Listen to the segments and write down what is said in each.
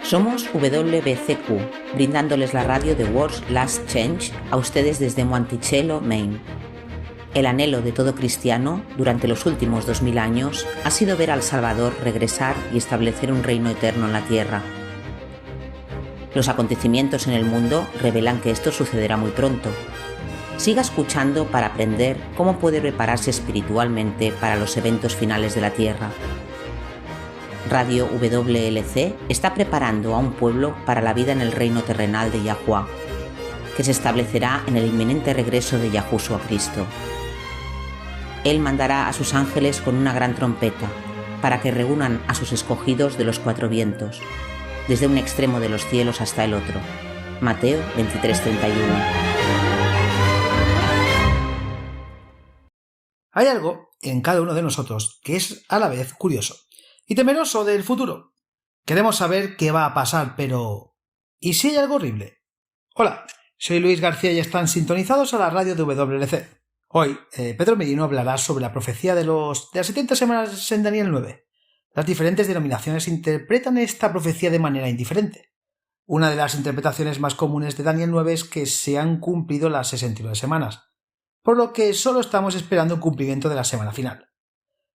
Somos WBCQ, brindándoles la radio de World's Last Change a ustedes desde Monticello, Maine. El anhelo de todo cristiano durante los últimos 2000 años ha sido ver al Salvador regresar y establecer un reino eterno en la tierra. Los acontecimientos en el mundo revelan que esto sucederá muy pronto. Siga escuchando para aprender cómo puede prepararse espiritualmente para los eventos finales de la tierra. Radio WLC está preparando a un pueblo para la vida en el reino terrenal de Yahuwah, que se establecerá en el inminente regreso de Yahushua Cristo. Él mandará a sus ángeles con una gran trompeta, para que reúnan a sus escogidos de los cuatro vientos, desde un extremo de los cielos hasta el otro. Mateo 23:31. Hay algo en cada uno de nosotros que es a la vez curioso y temeroso del futuro. Queremos saber qué va a pasar, pero ¿y si hay algo horrible? Hola, soy Luis García y están sintonizados a la radio de WLC. Hoy, Pedro Merino hablará sobre la profecía de las 70 semanas en Daniel 9. Las diferentes denominaciones interpretan esta profecía de manera indiferente. Una de las interpretaciones más comunes de Daniel 9 es que se han cumplido las 69 semanas, por lo que solo estamos esperando el cumplimiento de la semana final.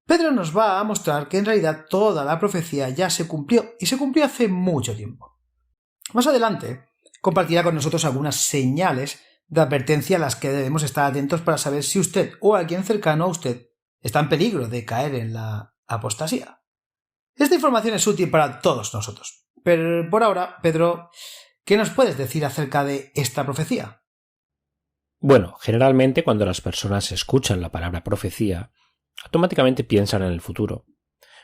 Pedro nos va a mostrar que en realidad toda la profecía ya se cumplió, y se cumplió hace mucho tiempo. Más adelante, compartirá con nosotros algunas señales de advertencia a las que debemos estar atentos para saber si usted o alguien cercano a usted está en peligro de caer en la apostasía. Esta información es útil para todos nosotros. Pero por ahora, Pedro, ¿qué nos puedes decir acerca de esta profecía? Bueno, generalmente cuando las personas escuchan la palabra profecía, automáticamente piensan en el futuro.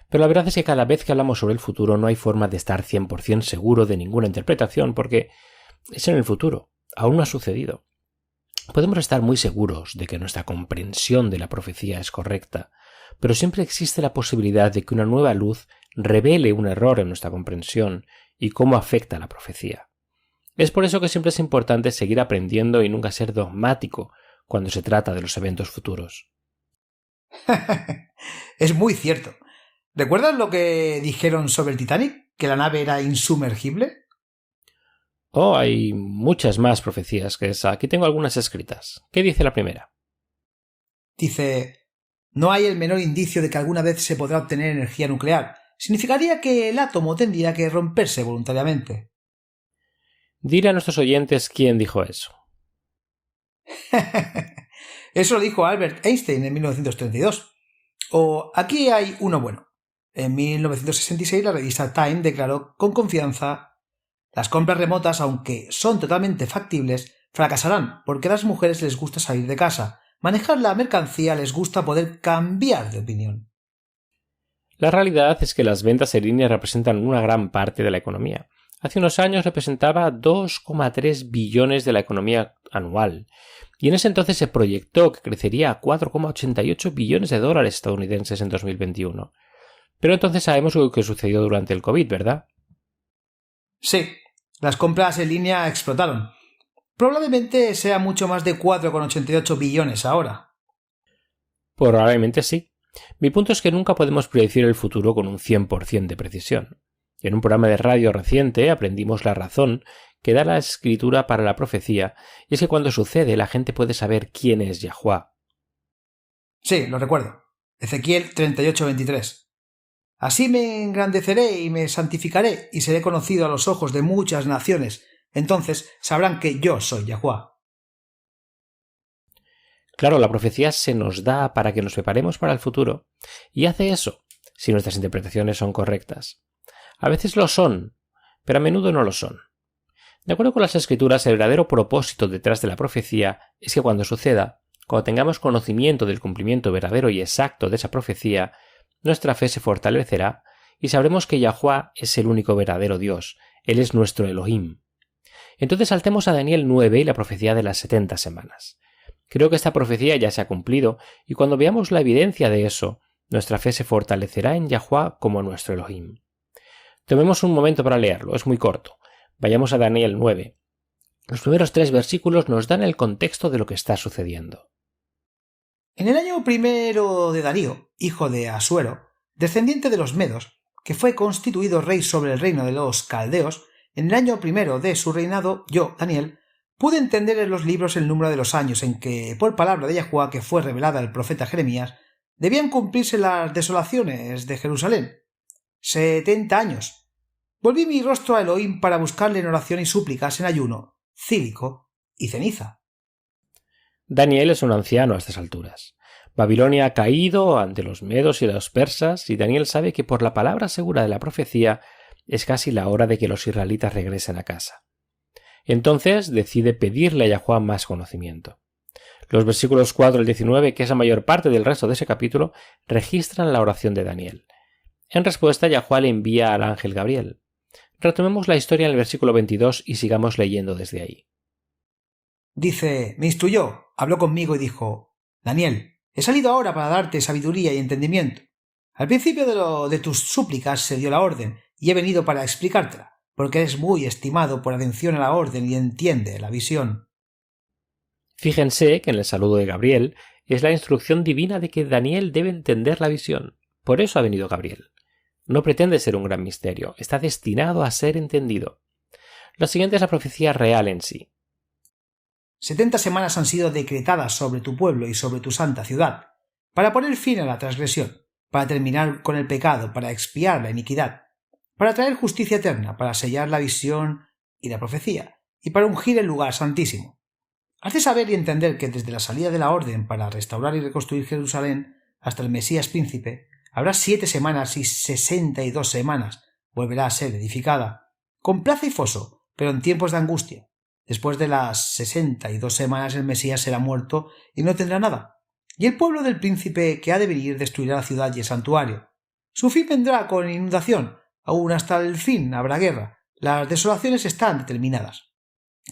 Pero la verdad es que cada vez que hablamos sobre el futuro no hay forma de estar 100% seguro de ninguna interpretación porque es en el futuro, aún no ha sucedido. Podemos estar muy seguros de que nuestra comprensión de la profecía es correcta, pero siempre existe la posibilidad de que una nueva luz revele un error en nuestra comprensión y cómo afecta a la profecía. Es por eso que siempre es importante seguir aprendiendo y nunca ser dogmático cuando se trata de los eventos futuros. Es muy cierto. ¿Recuerdas lo que dijeron sobre el Titanic? ¿Que la nave era insumergible? Oh, hay muchas más profecías que esa. Aquí tengo algunas escritas. ¿Qué dice la primera? Dice: no hay el menor indicio de que alguna vez se podrá obtener energía nuclear. Significaría que el átomo tendría que romperse voluntariamente. Dile a nuestros oyentes quién dijo eso. Eso lo dijo Albert Einstein en 1932. O aquí hay uno bueno. En 1966 la revista Time declaró con confianza: las compras remotas, aunque son totalmente factibles, fracasarán porque a las mujeres les gusta salir de casa. Manejar la mercancía les gusta poder cambiar de opinión. La realidad es que las ventas en línea representan una gran parte de la economía. Hace unos años representaba 2,3 billones de la economía anual, y en ese entonces se proyectó que crecería a 4,88 billones de dólares estadounidenses en 2021. Pero entonces sabemos lo que sucedió durante el COVID, ¿verdad? Sí, las compras en línea explotaron. Probablemente sea mucho más de 4,88 billones ahora. Probablemente sí. Mi punto es que nunca podemos predecir el futuro con un 100% de precisión. En un programa de radio reciente aprendimos la razón que da la escritura para la profecía, y es que cuando sucede la gente puede saber quién es Yahuwah. Sí, lo recuerdo. Ezequiel 38:23. Así me engrandeceré y me santificaré y seré conocido a los ojos de muchas naciones. Entonces sabrán que yo soy Yahuwah. Claro, la profecía se nos da para que nos preparemos para el futuro, y hace eso si nuestras interpretaciones son correctas. A veces lo son, pero a menudo no lo son. De acuerdo con las Escrituras, el verdadero propósito detrás de la profecía es que cuando suceda, cuando tengamos conocimiento del cumplimiento verdadero y exacto de esa profecía, nuestra fe se fortalecerá y sabremos que Yahuwah es el único verdadero Dios, Él es nuestro Elohim. Entonces saltemos a Daniel 9 y la profecía de las 70 semanas. Creo que esta profecía ya se ha cumplido, y cuando veamos la evidencia de eso, nuestra fe se fortalecerá en Yahuwah como nuestro Elohim. Tomemos un momento para leerlo, es muy corto. Vayamos a Daniel 9. Los primeros 3 versículos nos dan el contexto de lo que está sucediendo. En el año primero de Darío, hijo de Asuero, descendiente de los medos, que fue constituido rey sobre el reino de los caldeos, en el año primero de su reinado, yo, Daniel, pude entender en los libros el número de los años en que, por palabra de Yahuwah que fue revelada al profeta Jeremías, debían cumplirse las desolaciones de Jerusalén. 70 años. Volví mi rostro a Elohim para buscarle en oración y súplicas en ayuno, cílico y ceniza. Daniel es un anciano a estas alturas. Babilonia ha caído ante los medos y los persas, y Daniel sabe que por la palabra segura de la profecía es casi la hora de que los israelitas regresen a casa. Entonces decide pedirle a Yahuwah más conocimiento. Los versículos 4 al 19, que es la mayor parte del resto de ese capítulo, registran la oración de Daniel. En respuesta, Yahuwah le envía al ángel Gabriel. Retomemos la historia en el versículo 22 y sigamos leyendo desde ahí. Dice, me instruyó, habló conmigo y dijo, Daniel, he salido ahora para darte sabiduría y entendimiento. Al principio de tus súplicas se dio la orden, y he venido para explicártela, porque eres muy estimado por atención a la orden y entiende la visión. Fíjense que en el saludo de Gabriel es la instrucción divina de que Daniel debe entender la visión. Por eso ha venido Gabriel. No pretende ser un gran misterio, está destinado a ser entendido. Lo siguiente es la profecía real en sí. 70 semanas han sido decretadas sobre tu pueblo y sobre tu santa ciudad, para poner fin a la transgresión, para terminar con el pecado, para expiar la iniquidad, para traer justicia eterna, para sellar la visión y la profecía, y para ungir el lugar santísimo. Has de saber y entender que desde la salida de la orden para restaurar y reconstruir Jerusalén hasta el Mesías príncipe, habrá 7 semanas y 62 semanas volverá a ser edificada, con plaza y foso, pero en tiempos de angustia. Después de las 62 semanas el Mesías será muerto y no tendrá nada, y el pueblo del príncipe que ha de venir destruirá la ciudad y el santuario. Su fin vendrá con inundación, aún hasta el fin habrá guerra, las desolaciones están determinadas.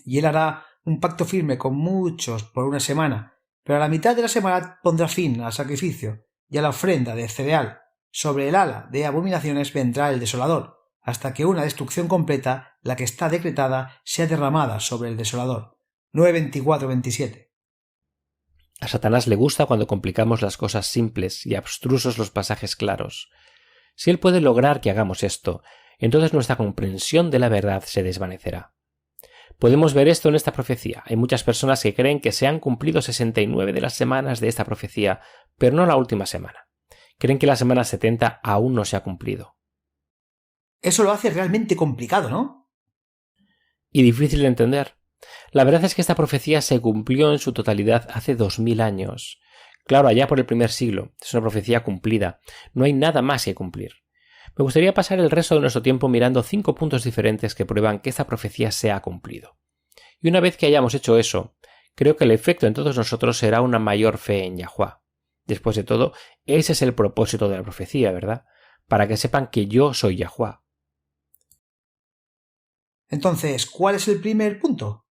Y él hará un pacto firme con muchos por una semana, pero a la mitad de la semana pondrá fin al sacrificio y a la ofrenda de cereal. Sobre el ala de abominaciones vendrá el desolador, hasta que una destrucción completa, la que está decretada, sea derramada sobre el desolador. 9:24-27. A Satanás le gusta cuando complicamos las cosas simples y abstrusos los pasajes claros. Si él puede lograr que hagamos esto, entonces nuestra comprensión de la verdad se desvanecerá. Podemos ver esto en esta profecía. Hay muchas personas que creen que se han cumplido 69 de las semanas de esta profecía, pero no la última semana. Creen que la semana 70 aún no se ha cumplido. Eso lo hace realmente complicado, ¿no? Y difícil de entender. La verdad es que esta profecía se cumplió en su totalidad hace 2000 años. Claro, allá por el primer siglo. Es una profecía cumplida. No hay nada más que cumplir. Me gustaría pasar el resto de nuestro tiempo mirando 5 puntos diferentes que prueban que esta profecía se ha cumplido. Y una vez que hayamos hecho eso, creo que el efecto en todos nosotros será una mayor fe en Yahuwah. Después de todo, ese es el propósito de la profecía, ¿verdad? Para que sepan que yo soy Yahuwah. Entonces, ¿cuál es el primer punto?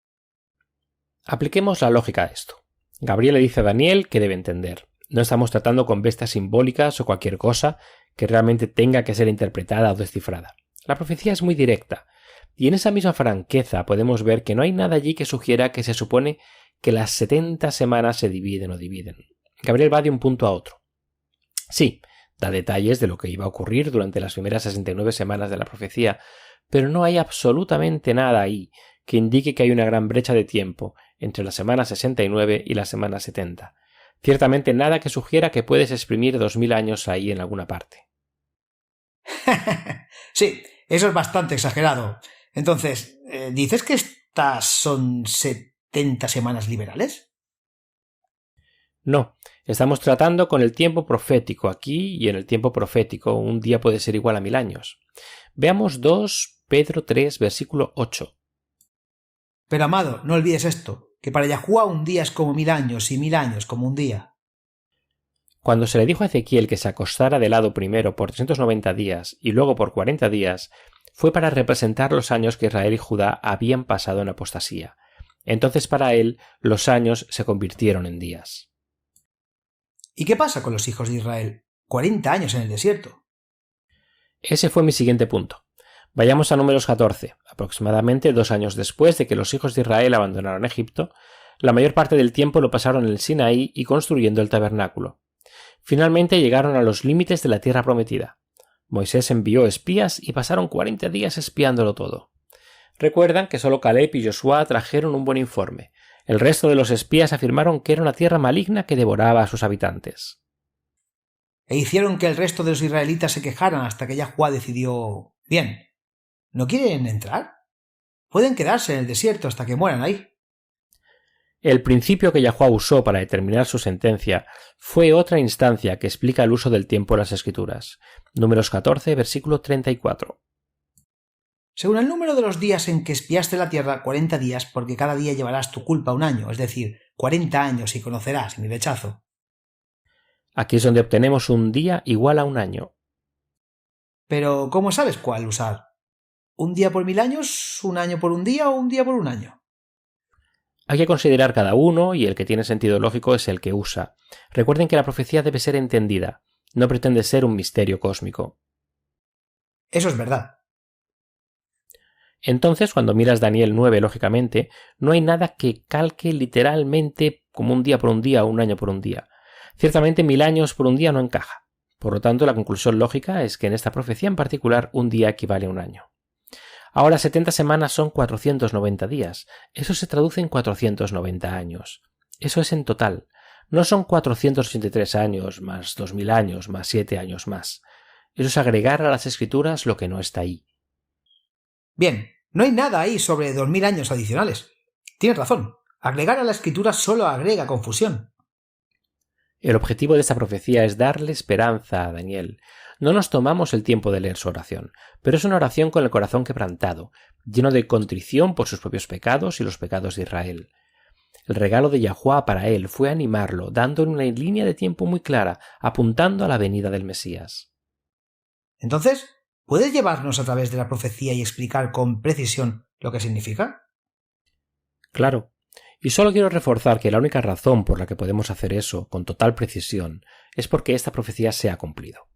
Apliquemos la lógica a esto. Gabriel le dice a Daniel que debe entender. No estamos tratando con bestias simbólicas o cualquier cosa que realmente tenga que ser interpretada o descifrada. La profecía es muy directa, y en esa misma franqueza podemos ver que no hay nada allí que sugiera que se supone que las 70 semanas se dividen o dividen. Gabriel va de un punto a otro. Sí, da detalles de lo que iba a ocurrir durante las primeras 69 semanas de la profecía, pero no hay absolutamente nada ahí que indique que hay una gran brecha de tiempo entre la semana 69 y la semana 70. Ciertamente nada que sugiera que puedes exprimir 2000 años ahí en alguna parte. Sí, eso es bastante exagerado. Entonces, ¿dices que estas son 70 semanas liberales? No, estamos tratando con el tiempo profético aquí, y en el tiempo profético un día puede ser igual a 1000 años. Veamos 2 Pedro 3, versículo 8. Pero amado, no olvides esto, que para Yahuwah un día es como 1000 años y 1000 años como un día. Cuando se le dijo a Ezequiel que se acostara de lado primero por 390 días y luego por 40 días, fue para representar los años que Israel y Judá habían pasado en apostasía. Entonces para él los años se convirtieron en días. ¿Y qué pasa con los hijos de Israel? 40 años en el desierto. Ese fue mi siguiente punto. Vayamos a Números 14. Aproximadamente 2 años después de que los hijos de Israel abandonaron Egipto, la mayor parte del tiempo lo pasaron en el Sinaí y construyendo el tabernáculo. Finalmente llegaron a los límites de la tierra prometida. Moisés envió espías y pasaron 40 días espiándolo todo. Recuerdan que solo Caleb y Josué trajeron un buen informe. El resto de los espías afirmaron que era una tierra maligna que devoraba a sus habitantes. E hicieron que el resto de los israelitas se quejaran hasta que Yahuwá decidió: bien, ¿no quieren entrar? Pueden quedarse en el desierto hasta que mueran ahí. El principio que Yahuwá usó para determinar su sentencia fue otra instancia que explica el uso del tiempo en las Escrituras. Números 14, versículo 34. Según el número de los días en que espiaste la tierra, 40 días, porque cada día llevarás tu culpa un año, es decir, 40 años y conocerás mi rechazo. Aquí es donde obtenemos un día igual a un año. Pero, ¿cómo sabes cuál usar? ¿Un día por 1000 años, un año por un día o un día por un año? Hay que considerar cada uno y el que tiene sentido lógico es el que usa. Recuerden que la profecía debe ser entendida, no pretende ser un misterio cósmico. Eso es verdad. Entonces, cuando miras Daniel 9, lógicamente, no hay nada que calque literalmente como un día por un día o un año por un día. Ciertamente 1000 años por un día no encaja. Por lo tanto, la conclusión lógica es que en esta profecía en particular un día equivale a un año. Ahora 70 semanas son 490 días. Eso se traduce en 490 años. Eso es en total. No son 483 años más 2000 años más 7 años más. Eso es agregar a las escrituras lo que no está ahí. Bien, no hay nada ahí sobre 2000 años adicionales. Tienes razón. Agregar a la escritura solo agrega confusión. El objetivo de esta profecía es darle esperanza a Daniel. No nos tomamos el tiempo de leer su oración, pero es una oración con el corazón quebrantado, lleno de contrición por sus propios pecados y los pecados de Israel. El regalo de Yahuwá para él fue animarlo, dándole una línea de tiempo muy clara, apuntando a la venida del Mesías. Entonces, ¿puedes llevarnos a través de la profecía y explicar con precisión lo que significa? Claro. Y solo quiero reforzar que la única razón por la que podemos hacer eso con total precisión es porque esta profecía se ha cumplido.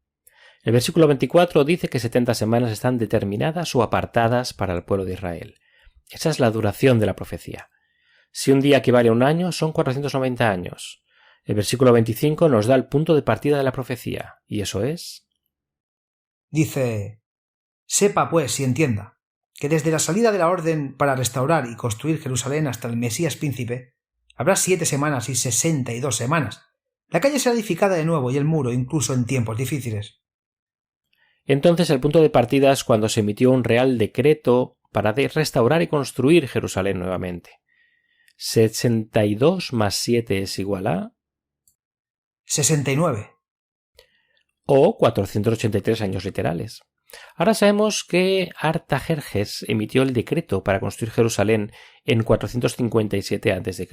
El versículo 24 dice que 70 semanas están determinadas o apartadas para el pueblo de Israel. Esa es la duración de la profecía. Si un día equivale a un año, son 490 años. El versículo 25 nos da el punto de partida de la profecía, y eso es... Dice: sepa pues y entienda que desde la salida de la orden para restaurar y construir Jerusalén hasta el Mesías príncipe, habrá 7 semanas y 62 semanas. La calle será edificada de nuevo y el muro incluso en tiempos difíciles. Entonces el punto de partida es cuando se emitió un real decreto para restaurar y construir Jerusalén nuevamente. 62 más 7 es igual a... 69. O 483 años literales. Ahora sabemos que Artajerjes emitió el decreto para construir Jerusalén en 457 a.C.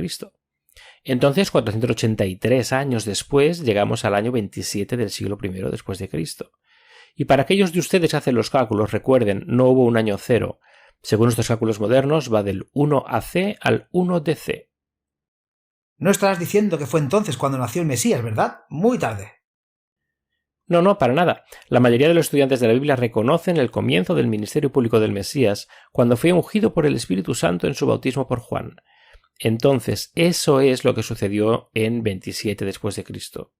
Entonces, 483 años después, llegamos al año 27 del siglo I después de Cristo. Y para aquellos de ustedes que hacen los cálculos, recuerden, no hubo un año cero. Según nuestros cálculos modernos, va del 1 AC al 1 DC. No estarás diciendo que fue entonces cuando nació el Mesías, ¿verdad? Muy tarde. No, para nada. La mayoría de los estudiantes de la Biblia reconocen el comienzo del ministerio público del Mesías cuando fue ungido por el Espíritu Santo en su bautismo por Juan. Entonces, eso es lo que sucedió en 27 después de Cristo.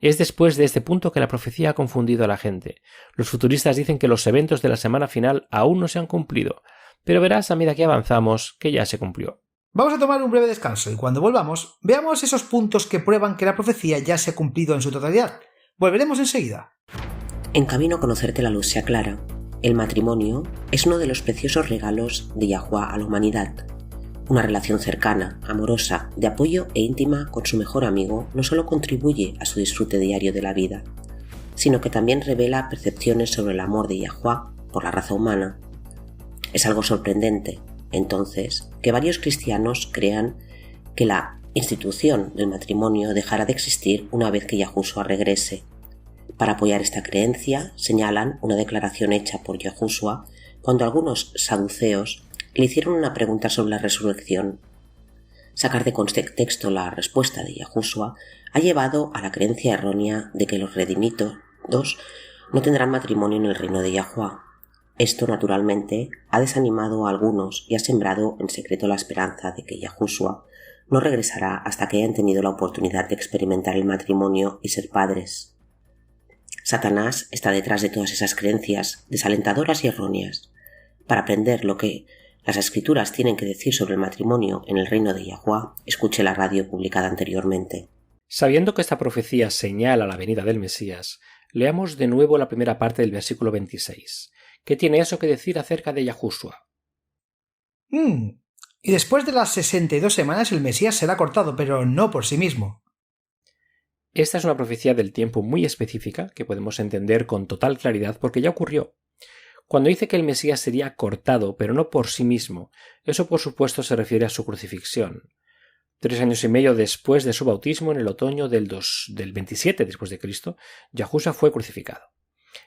Es después de este punto que la profecía ha confundido a la gente. Los futuristas dicen que los eventos de la semana final aún no se han cumplido, pero verás a medida que avanzamos que ya se cumplió. Vamos a tomar un breve descanso y cuando volvamos, veamos esos puntos que prueban que la profecía ya se ha cumplido en su totalidad. Volveremos enseguida. En camino a conocerte la luz se aclara. El matrimonio es uno de los preciosos regalos de Yahuwá a la humanidad. Una relación cercana, amorosa, de apoyo e íntima con su mejor amigo no solo contribuye a su disfrute diario de la vida, sino que también revela percepciones sobre el amor de Yahuwá por la raza humana. Es algo sorprendente, entonces, que varios cristianos crean que la institución del matrimonio dejará de existir una vez que Yahushua regrese. Para apoyar esta creencia, señalan una declaración hecha por Yahushua cuando algunos saduceos le hicieron una pregunta sobre la resurrección. Sacar de contexto la respuesta de Yahushua ha llevado a la creencia errónea de que los redimidos no tendrán matrimonio en el reino de Yahuwá. Esto, naturalmente, ha desanimado a algunos y ha sembrado en secreto la esperanza de que Yahushua no regresará hasta que hayan tenido la oportunidad de experimentar el matrimonio y ser padres. Satanás está detrás de todas esas creencias desalentadoras y erróneas. Para aprender lo que las escrituras tienen que decir sobre el matrimonio en el reino de Yahuwah, escuche la radio publicada anteriormente. Sabiendo que esta profecía señala la venida del Mesías, leamos de nuevo la primera parte del versículo 26. ¿Qué tiene eso que decir acerca de Yahushua? Y después de las 62 semanas el Mesías será cortado, pero no por sí mismo. Esta es una profecía del tiempo muy específica que podemos entender con total claridad porque ya ocurrió. Cuando dice que el Mesías sería cortado, pero no por sí mismo, eso por supuesto se refiere a su crucifixión. 3 años y medio después de su bautismo, en el otoño del 27 después de Cristo, Yahushua fue crucificado.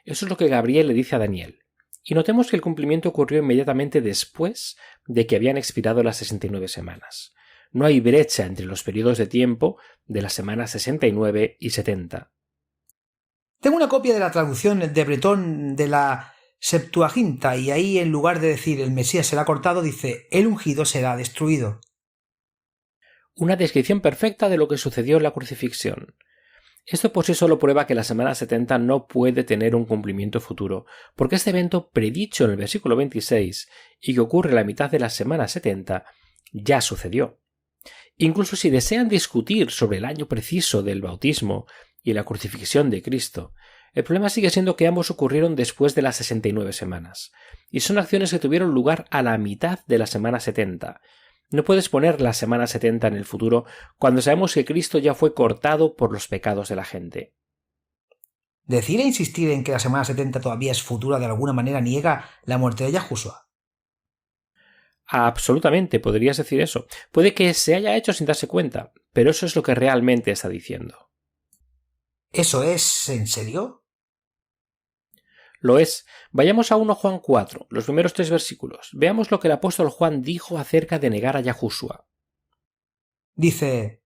Eso es lo que Gabriel le dice a Daniel. Y notemos que el cumplimiento ocurrió inmediatamente después de que habían expirado las 69 semanas. No hay brecha entre los periodos de tiempo de las semanas 69 y 70. Tengo una copia de la traducción de Bretón de la Septuaginta y ahí en lugar de decir el Mesías será cortado dice el ungido será destruido. Una descripción perfecta de lo que sucedió en la crucifixión. Esto por sí solo prueba que la semana 70 no puede tener un cumplimiento futuro, porque este evento predicho en el versículo 26 y que ocurre en la mitad de la semana 70 ya sucedió. Incluso si desean discutir sobre el año preciso del bautismo y la crucifixión de Cristo, el problema sigue siendo que ambos ocurrieron después de las 69 semanas, y son acciones que tuvieron lugar a la mitad de la semana 70. No puedes poner la semana 70 en el futuro cuando sabemos que Cristo ya fue cortado por los pecados de la gente. Decir e insistir en que la semana 70 todavía es futura de alguna manera niega la muerte de Yahushua. Absolutamente, podrías decir eso. Puede que se haya hecho sin darse cuenta, pero eso es lo que realmente está diciendo. ¿Eso es en serio? Lo es. Vayamos a 1 Juan 4, los primeros 3 versículos. Veamos lo que el apóstol Juan dijo acerca de negar a Yahushua. Dice: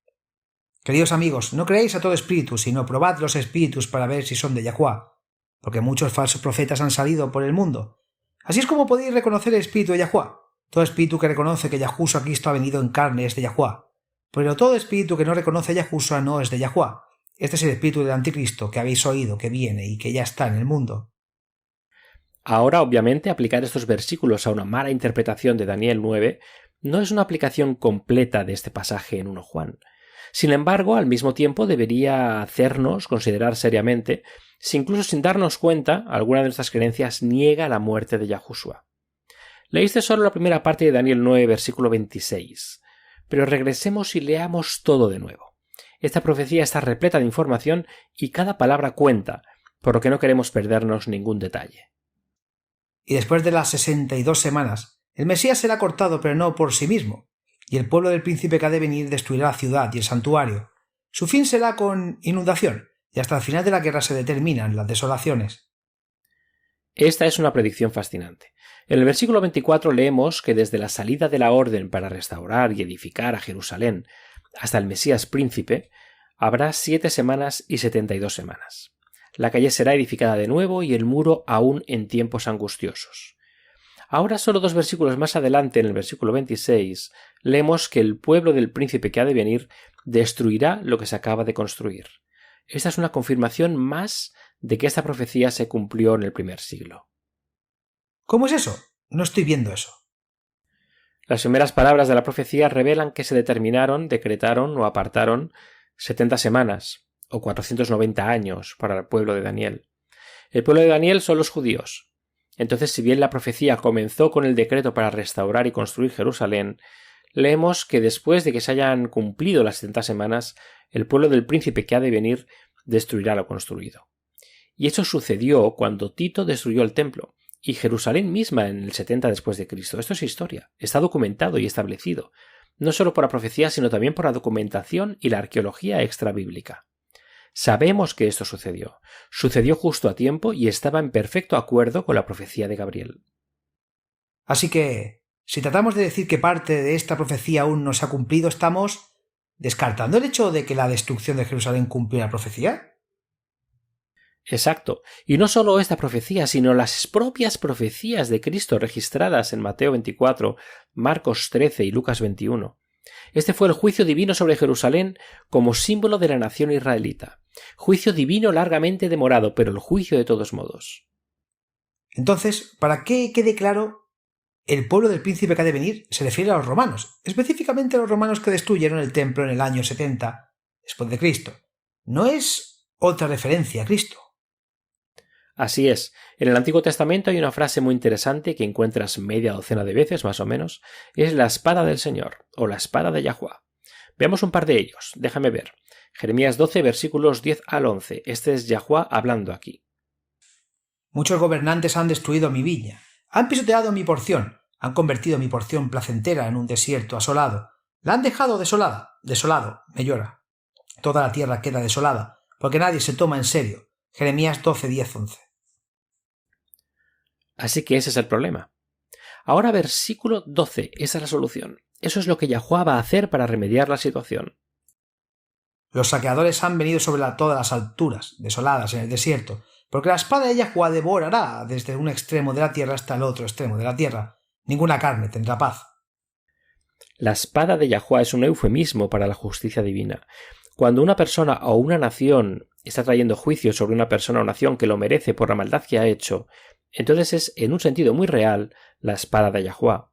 queridos amigos, no creéis a todo espíritu, sino probad los espíritus para ver si son de Yahuwah, porque muchos falsos profetas han salido por el mundo. Así es como podéis reconocer el espíritu de Yahuwah. Todo espíritu que reconoce que Yahushua Cristo ha venido en carne es de Yahuwah, pero todo espíritu que no reconoce a Yahushua no es de Yahuwah. Este es el espíritu del anticristo que habéis oído que viene y que ya está en el mundo. Ahora, obviamente, aplicar estos versículos a una mala interpretación de Daniel 9 no es una aplicación completa de este pasaje en 1 Juan. Sin embargo, al mismo tiempo debería hacernos considerar seriamente si incluso sin darnos cuenta alguna de nuestras creencias niega la muerte de Yahushua. Leíste solo la primera parte de Daniel 9, versículo 26, pero regresemos y leamos todo de nuevo. Esta profecía está repleta de información y cada palabra cuenta, por lo que no queremos perdernos ningún detalle. Y después de las 62 semanas, el Mesías será cortado, pero no por sí mismo, y el pueblo del príncipe que ha de venir destruirá la ciudad y el santuario. Su fin será con inundación, y hasta el final de la guerra se determinan las desolaciones. Esta es una predicción fascinante. En el versículo 24 leemos que desde la salida de la orden para restaurar y edificar a Jerusalén hasta el Mesías príncipe, habrá 7 semanas y 72 semanas. La calle será edificada de nuevo y el muro aún en tiempos angustiosos. Ahora, solo 2 versículos más adelante, en el versículo 26, leemos que el pueblo del príncipe que ha de venir destruirá lo que se acaba de construir. Esta es una confirmación más de que esta profecía se cumplió en el primer siglo. ¿Cómo es eso? No estoy viendo eso. Las primeras palabras de la profecía revelan que se determinaron, decretaron o apartaron 70 semanas o 490 años para el pueblo de Daniel. El pueblo de Daniel son los judíos. Entonces, si bien la profecía comenzó con el decreto para restaurar y construir Jerusalén, leemos que después de que se hayan cumplido las 70 semanas, el pueblo del príncipe que ha de venir destruirá lo construido. Y eso sucedió cuando Tito destruyó el templo, y Jerusalén misma en el 70 después de Cristo. Esto es historia, está documentado y establecido, no solo por la profecía, sino también por la documentación y la arqueología extrabíblica. Sabemos que esto sucedió. Sucedió justo a tiempo y estaba en perfecto acuerdo con la profecía de Gabriel. Así que, si tratamos de decir que parte de esta profecía aún no se ha cumplido, ¿estamos descartando el hecho de que la destrucción de Jerusalén cumplió la profecía? Exacto. Y no solo esta profecía, sino las propias profecías de Cristo registradas en Mateo 24, Marcos 13 y Lucas 21. Este fue el juicio divino sobre Jerusalén como símbolo de la nación israelita. Juicio divino largamente demorado, pero el juicio de todos modos. Entonces, para que quede claro, el pueblo del príncipe que ha de venir se refiere a los romanos, específicamente a los romanos que destruyeron el templo en el año 70 después de Cristo. No es otra referencia a Cristo. Así es. En el Antiguo Testamento hay una frase muy interesante que encuentras media docena de veces más o menos. Es la espada del Señor, o la espada de Yahweh. Veamos un par de ellos. Déjame ver. Jeremías 12, versículos 10 al 11. Este es Yahweh hablando aquí. Muchos gobernantes han destruido mi viña, han pisoteado mi porción, han convertido mi porción placentera en un desierto asolado. La han dejado desolada, desolado, me llora. Toda la tierra queda desolada, porque nadie se toma en serio. Jeremías 12, 10, 11. Así que ese es el problema. Ahora versículo 12, esa es la solución. Eso es lo que Yahweh va a hacer para remediar la situación. Los saqueadores han venido sobre todas las alturas, desoladas en el desierto, porque la espada de Yahweh devorará desde un extremo de la tierra hasta el otro extremo de la tierra. Ninguna carne tendrá paz. La espada de Yahweh es un eufemismo para la justicia divina. Cuando una persona o una nación está trayendo juicio sobre una persona o nación que lo merece por la maldad que ha hecho, entonces es, en un sentido muy real, la espada de Yahweh.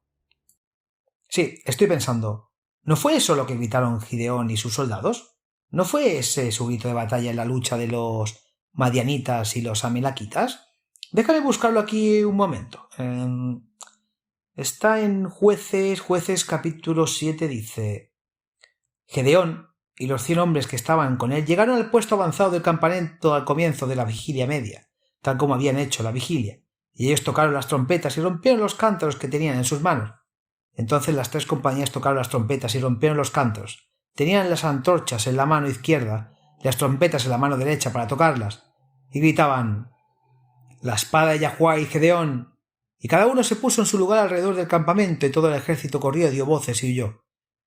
Sí, estoy pensando, ¿no fue eso lo que gritaron Gideón y sus soldados? ¿No fue ese su grito de batalla en la lucha de los madianitas y los amalequitas? Déjame buscarlo aquí un momento. Está en Jueces capítulo 7, dice: Gedeón y los 100 hombres que estaban con él llegaron al puesto avanzado del campamento al comienzo de la vigilia media, tal como habían hecho la vigilia, y ellos tocaron las trompetas y rompieron los cántaros que tenían en sus manos. Entonces las 3 compañías tocaron las trompetas y rompieron los cántaros. Tenían las antorchas en la mano izquierda y las trompetas en la mano derecha para tocarlas, y gritaban: «La espada de Yahweh y Gedeón». Y cada uno se puso en su lugar alrededor del campamento, y todo el ejército corrió, dio voces y huyó.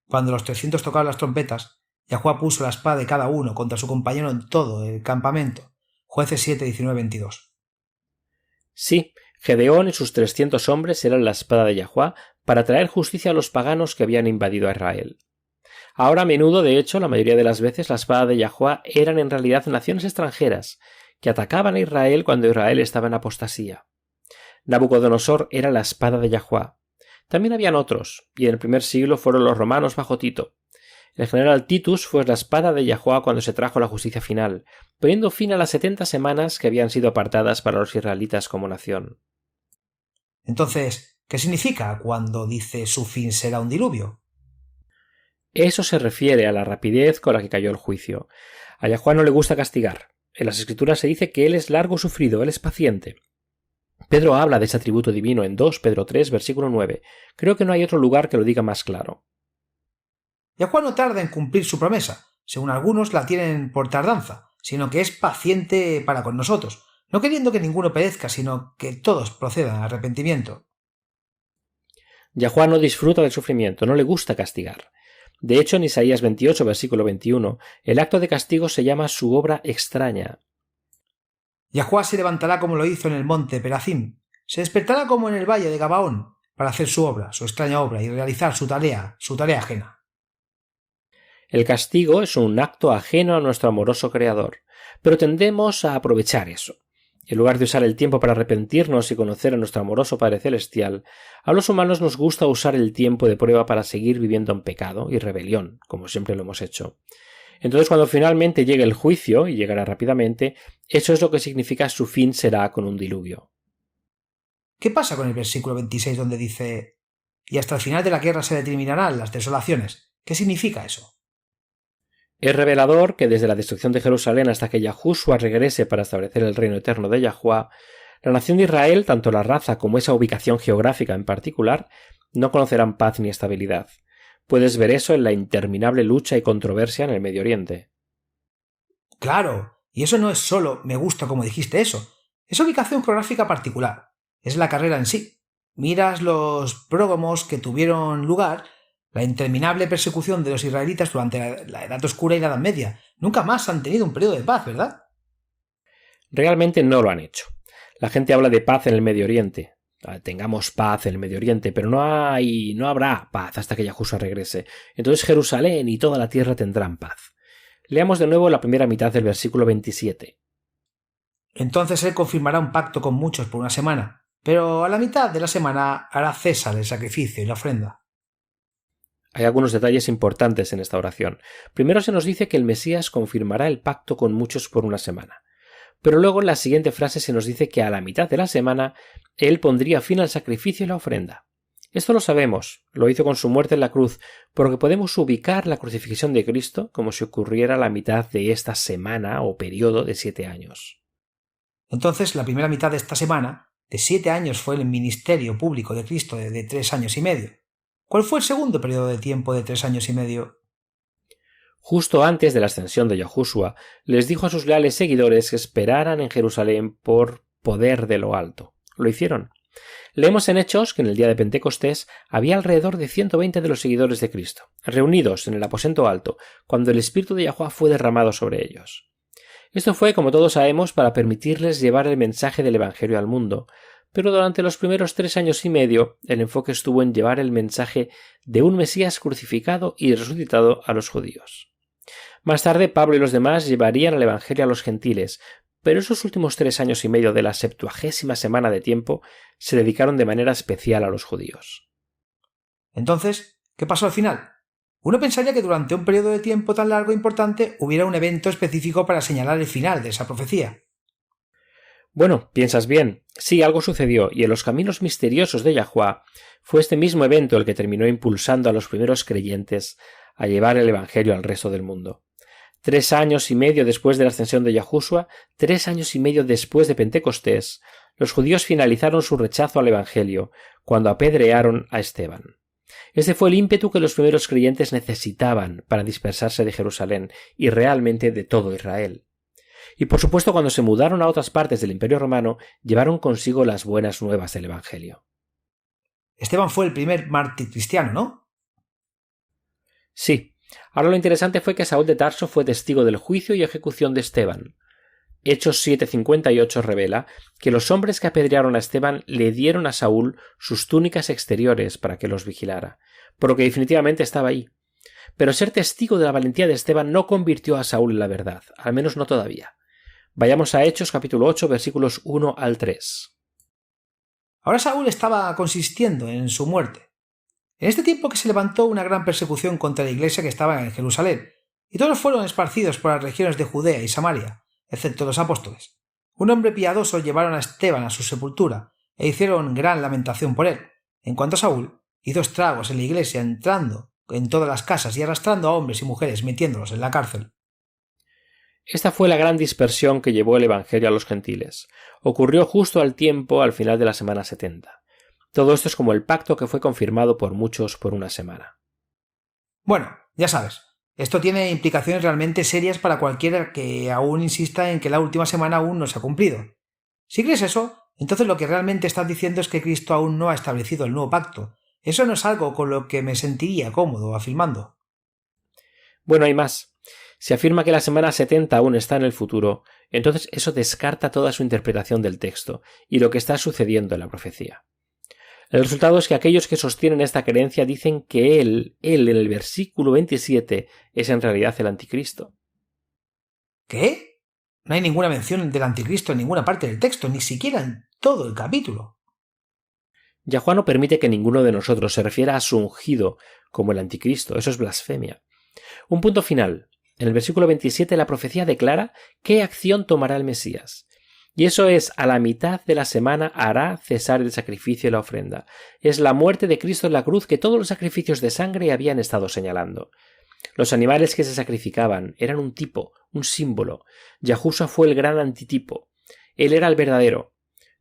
Cuando los 300 tocaron las trompetas, Yahweh puso la espada de cada uno contra su compañero en todo el campamento. Jueces 7, 19, 22. Sí, Gedeón y sus 300 hombres eran la espada de Yahweh para traer justicia a los paganos que habían invadido a Israel. Ahora a menudo, de hecho, la mayoría de las veces la espada de Yahweh eran en realidad naciones extranjeras que atacaban a Israel cuando Israel estaba en apostasía. Nabucodonosor era la espada de Yahweh. También habían otros, y en el primer siglo fueron los romanos bajo Tito. El general Titus fue la espada de Yahweh cuando se trajo la justicia final, poniendo fin a las 70 semanas que habían sido apartadas para los israelitas como nación. Entonces, ¿qué significa cuando dice su fin será un diluvio? Eso se refiere a la rapidez con la que cayó el juicio. A Yahweh no le gusta castigar. En las Escrituras se dice que él es largo sufrido, él es paciente. Pedro habla de ese atributo divino en 2 Pedro 3, versículo 9. Creo que no hay otro lugar que lo diga más claro. Yahweh no tarda en cumplir su promesa. Según algunos la tienen por tardanza, sino que es paciente para con nosotros, no queriendo que ninguno perezca, sino que todos procedan al arrepentimiento. Yahweh no disfruta del sufrimiento, no le gusta castigar. De hecho, en Isaías 28, versículo 21, el acto de castigo se llama su obra extraña. Yahweh se levantará como lo hizo en el monte Perazim, se despertará como en el valle de Gabaón, para hacer su obra, su extraña obra, y realizar su tarea ajena. El castigo es un acto ajeno a nuestro amoroso Creador, pero tendemos a aprovechar eso. En lugar de usar el tiempo para arrepentirnos y conocer a nuestro amoroso Padre Celestial, a los humanos nos gusta usar el tiempo de prueba para seguir viviendo en pecado y rebelión, como siempre lo hemos hecho. Entonces, cuando finalmente llegue el juicio, y llegará rápidamente, eso es lo que significa su fin será con un diluvio. ¿Qué pasa con el versículo 26 donde dice: «Y hasta el final de la guerra se determinarán las desolaciones»? ¿Qué significa eso? Es revelador que desde la destrucción de Jerusalén hasta que Yahushua regrese para establecer el reino eterno de Yahweh, la nación de Israel, tanto la raza como esa ubicación geográfica en particular, no conocerán paz ni estabilidad. Puedes ver eso en la interminable lucha y controversia en el Medio Oriente. Claro, y eso no es solo me gusta como dijiste eso, es ubicación geográfica particular, es la carrera en sí. Miras los prógomos que tuvieron lugar, la interminable persecución de los israelitas durante la Edad Oscura y la Edad Media. Nunca más han tenido un periodo de paz, ¿verdad? Realmente no lo han hecho. La gente habla de paz en el Medio Oriente. Tengamos paz en el Medio Oriente, pero no habrá paz hasta que Yahushua regrese. Entonces Jerusalén y toda la tierra tendrán paz. Leamos de nuevo la primera mitad del versículo 27. Entonces él confirmará un pacto con muchos por una semana, pero a la mitad de la semana hará cesar el sacrificio y la ofrenda. Hay algunos detalles importantes en esta oración. Primero se nos dice que el Mesías confirmará el pacto con muchos por una semana. Pero luego en la siguiente frase se nos dice que a la mitad de la semana él pondría fin al sacrificio y la ofrenda. Esto lo sabemos, lo hizo con su muerte en la cruz, porque podemos ubicar la crucifixión de Cristo como si ocurriera a la mitad de esta semana o periodo de 7 años. Entonces, la primera mitad de esta semana, de 7 años, fue el ministerio público de Cristo de 3 años y medio. ¿Cuál fue el segundo periodo de tiempo de 3 años y medio? Justo antes de la ascensión de Yahushua, les dijo a sus leales seguidores que esperaran en Jerusalén por poder de lo alto. Lo hicieron. Leemos en Hechos que en el día de Pentecostés había alrededor de 120 de los seguidores de Cristo, reunidos en el aposento alto, cuando el Espíritu de Yahuwah fue derramado sobre ellos. Esto fue, como todos sabemos, para permitirles llevar el mensaje del Evangelio al mundo, pero durante los primeros 3 años y medio el enfoque estuvo en llevar el mensaje de un Mesías crucificado y resucitado a los judíos. Más tarde, Pablo y los demás llevarían el Evangelio a los gentiles, pero esos últimos 3 años y medio de la 70ª semana de tiempo se dedicaron de manera especial a los judíos. Entonces, ¿qué pasó al final? Uno pensaría que durante un periodo de tiempo tan largo e importante hubiera un evento específico para señalar el final de esa profecía. Bueno, piensas bien. Sí, algo sucedió, y en los caminos misteriosos de Yahuwah fue este mismo evento el que terminó impulsando a los primeros creyentes a llevar el Evangelio al resto del mundo. 3 años y medio después de la ascensión de Yahushua, 3 años y medio después de Pentecostés, los judíos finalizaron su rechazo al Evangelio cuando apedrearon a Esteban. Ese fue el ímpetu que los primeros creyentes necesitaban para dispersarse de Jerusalén y realmente de todo Israel. Y por supuesto, cuando se mudaron a otras partes del Imperio Romano, llevaron consigo las buenas nuevas del Evangelio. Esteban fue el primer mártir cristiano, ¿no? Sí. Ahora lo interesante fue que Saúl de Tarso fue testigo del juicio y ejecución de Esteban. Hechos 7:58 revela que los hombres que apedrearon a Esteban le dieron a Saúl sus túnicas exteriores para que los vigilara, por lo que definitivamente estaba ahí. Pero ser testigo de la valentía de Esteban no convirtió a Saúl en la verdad, al menos no todavía. Vayamos a Hechos capítulo 8 versículos 1 al 3. Ahora Saúl estaba consistiendo en su muerte. En este tiempo que se levantó una gran persecución contra la iglesia que estaba en Jerusalén, y todos fueron esparcidos por las regiones de Judea y Samaria, excepto los apóstoles. Un hombre piadoso llevaron a Esteban a su sepultura, e hicieron gran lamentación por él. En cuanto a Saúl, hizo estragos en la iglesia, entrando en todas las casas y arrastrando a hombres y mujeres, metiéndolos en la cárcel. Esta fue la gran dispersión que llevó el Evangelio a los gentiles. Ocurrió justo al final de la semana 70. Todo esto es como el pacto que fue confirmado por muchos por una semana. Bueno, ya sabes, esto tiene implicaciones realmente serias para cualquiera que aún insista en que la última semana aún no se ha cumplido. Si crees eso, entonces lo que realmente estás diciendo es que Cristo aún no ha establecido el nuevo pacto. Eso no es algo con lo que me sentiría cómodo afirmando. Bueno, hay más. Si afirma que la semana 70 aún está en el futuro, entonces eso descarta toda su interpretación del texto y lo que está sucediendo en la profecía. El resultado es que aquellos que sostienen esta creencia dicen que él en el versículo 27 es en realidad el anticristo. ¿Qué? No hay ninguna mención del anticristo en ninguna parte del texto, ni siquiera en todo el capítulo. Yahuwah no permite que ninguno de nosotros se refiera a su ungido como el anticristo. Eso es blasfemia. Un punto final. En el versículo 27 la profecía declara qué acción tomará el Mesías. Y eso es, a la mitad de la semana hará cesar el sacrificio y la ofrenda. Es la muerte de Cristo en la cruz que todos los sacrificios de sangre habían estado señalando. Los animales que se sacrificaban eran un tipo, un símbolo. Yahushua fue el gran antitipo. Él era el verdadero.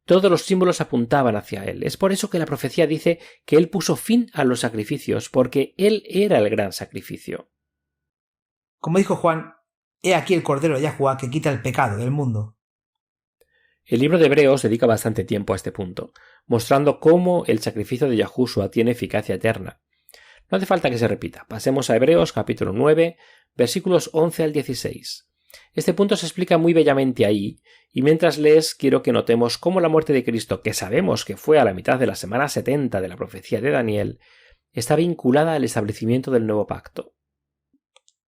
Todos los símbolos apuntaban hacia él. Es por eso que la profecía dice que él puso fin a los sacrificios, porque él era el gran sacrificio. Como dijo Juan, he aquí el Cordero de Yahuwah que quita el pecado del mundo. El libro de Hebreos dedica bastante tiempo a este punto, mostrando cómo el sacrificio de Yahushua tiene eficacia eterna. No hace falta que se repita. Pasemos a Hebreos capítulo 9, versículos 11 al 16. Este punto se explica muy bellamente ahí, y mientras lees quiero que notemos cómo la muerte de Cristo, que sabemos que fue a la mitad de la semana 70 de la profecía de Daniel, está vinculada al establecimiento del nuevo pacto.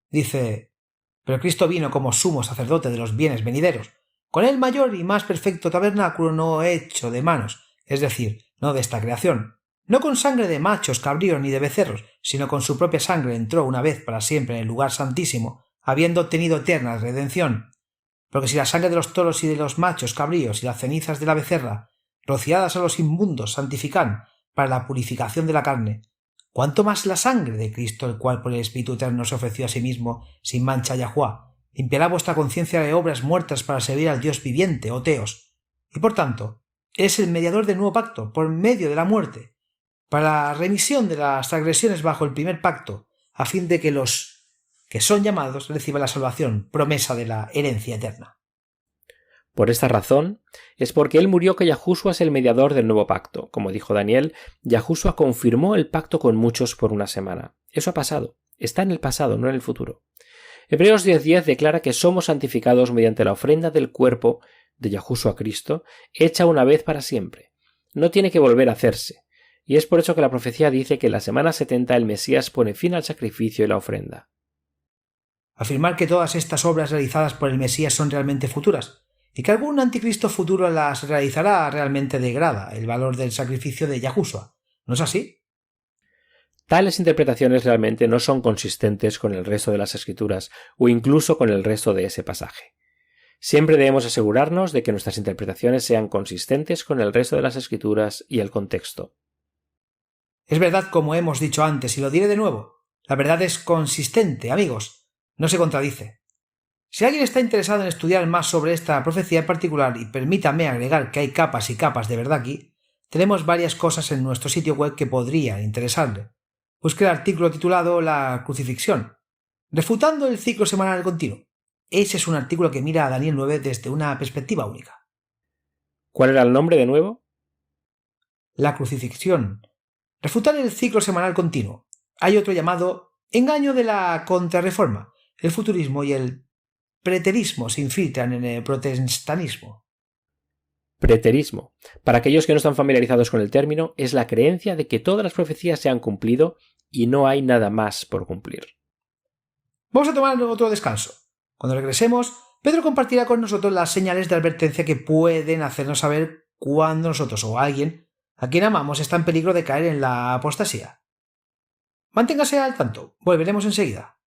Dice: Pero Cristo vino como sumo sacerdote de los bienes venideros, con el mayor y más perfecto tabernáculo no hecho de manos, es decir, no de esta creación, no con sangre de machos, cabríos ni de becerros, sino con su propia sangre entró una vez para siempre en el lugar santísimo, habiendo obtenido eterna redención. Porque si la sangre de los toros y de los machos cabríos y las cenizas de la becerra, rociadas a los inmundos, santifican para la purificación de la carne, cuánto más la sangre de Cristo, el cual por el Espíritu Eterno se ofreció a sí mismo sin mancha a Yahuwá, limpiará vuestra conciencia de obras muertas para servir al Dios viviente, o Teos, y por tanto, es el mediador del nuevo pacto, por medio de la muerte, para la remisión de las transgresiones bajo el primer pacto, a fin de que los que son llamados reciban la salvación, promesa de la herencia eterna. Por esta razón, es porque él murió que Yahushua es el mediador del nuevo pacto. Como dijo Daniel, Yahushua confirmó el pacto con muchos por una semana. Eso ha pasado. Está en el pasado, no en el futuro. Hebreos 10:10 declara que somos santificados mediante la ofrenda del cuerpo de Yahushua Cristo, hecha una vez para siempre. No tiene que volver a hacerse. Y es por eso que la profecía dice que en la semana 70 el Mesías pone fin al sacrificio y la ofrenda. Afirmar que todas estas obras realizadas por el Mesías son realmente futuras, y que algún anticristo futuro las realizará realmente degrada el valor del sacrificio de Yahushua. ¿No es así? Tales interpretaciones realmente no son consistentes con el resto de las Escrituras o incluso con el resto de ese pasaje. Siempre debemos asegurarnos de que nuestras interpretaciones sean consistentes con el resto de las Escrituras y el contexto. Es verdad, como hemos dicho antes, y lo diré de nuevo. La verdad es consistente, amigos. No se contradice. Si alguien está interesado en estudiar más sobre esta profecía en particular, y permítame agregar que hay capas y capas de verdad aquí, tenemos varias cosas en nuestro sitio web que podrían interesarle. Busque el artículo titulado La crucifixión, refutando el ciclo semanal continuo. Ese es un artículo que mira a Daniel 9 desde una perspectiva única. ¿Cuál era el nombre de nuevo? La crucifixión. Refutar el ciclo semanal continuo. Hay otro llamado engaño de la contrarreforma. El futurismo y el preterismo se infiltran en el protestantismo. Preterismo, para aquellos que no están familiarizados con el término, es la creencia de que todas las profecías se han cumplido y no hay nada más por cumplir. Vamos a tomar otro descanso. Cuando regresemos, Pedro compartirá con nosotros las señales de advertencia que pueden hacernos saber cuándo nosotros o alguien a quien amamos está en peligro de caer en la apostasía. Manténgase al tanto. Volveremos enseguida.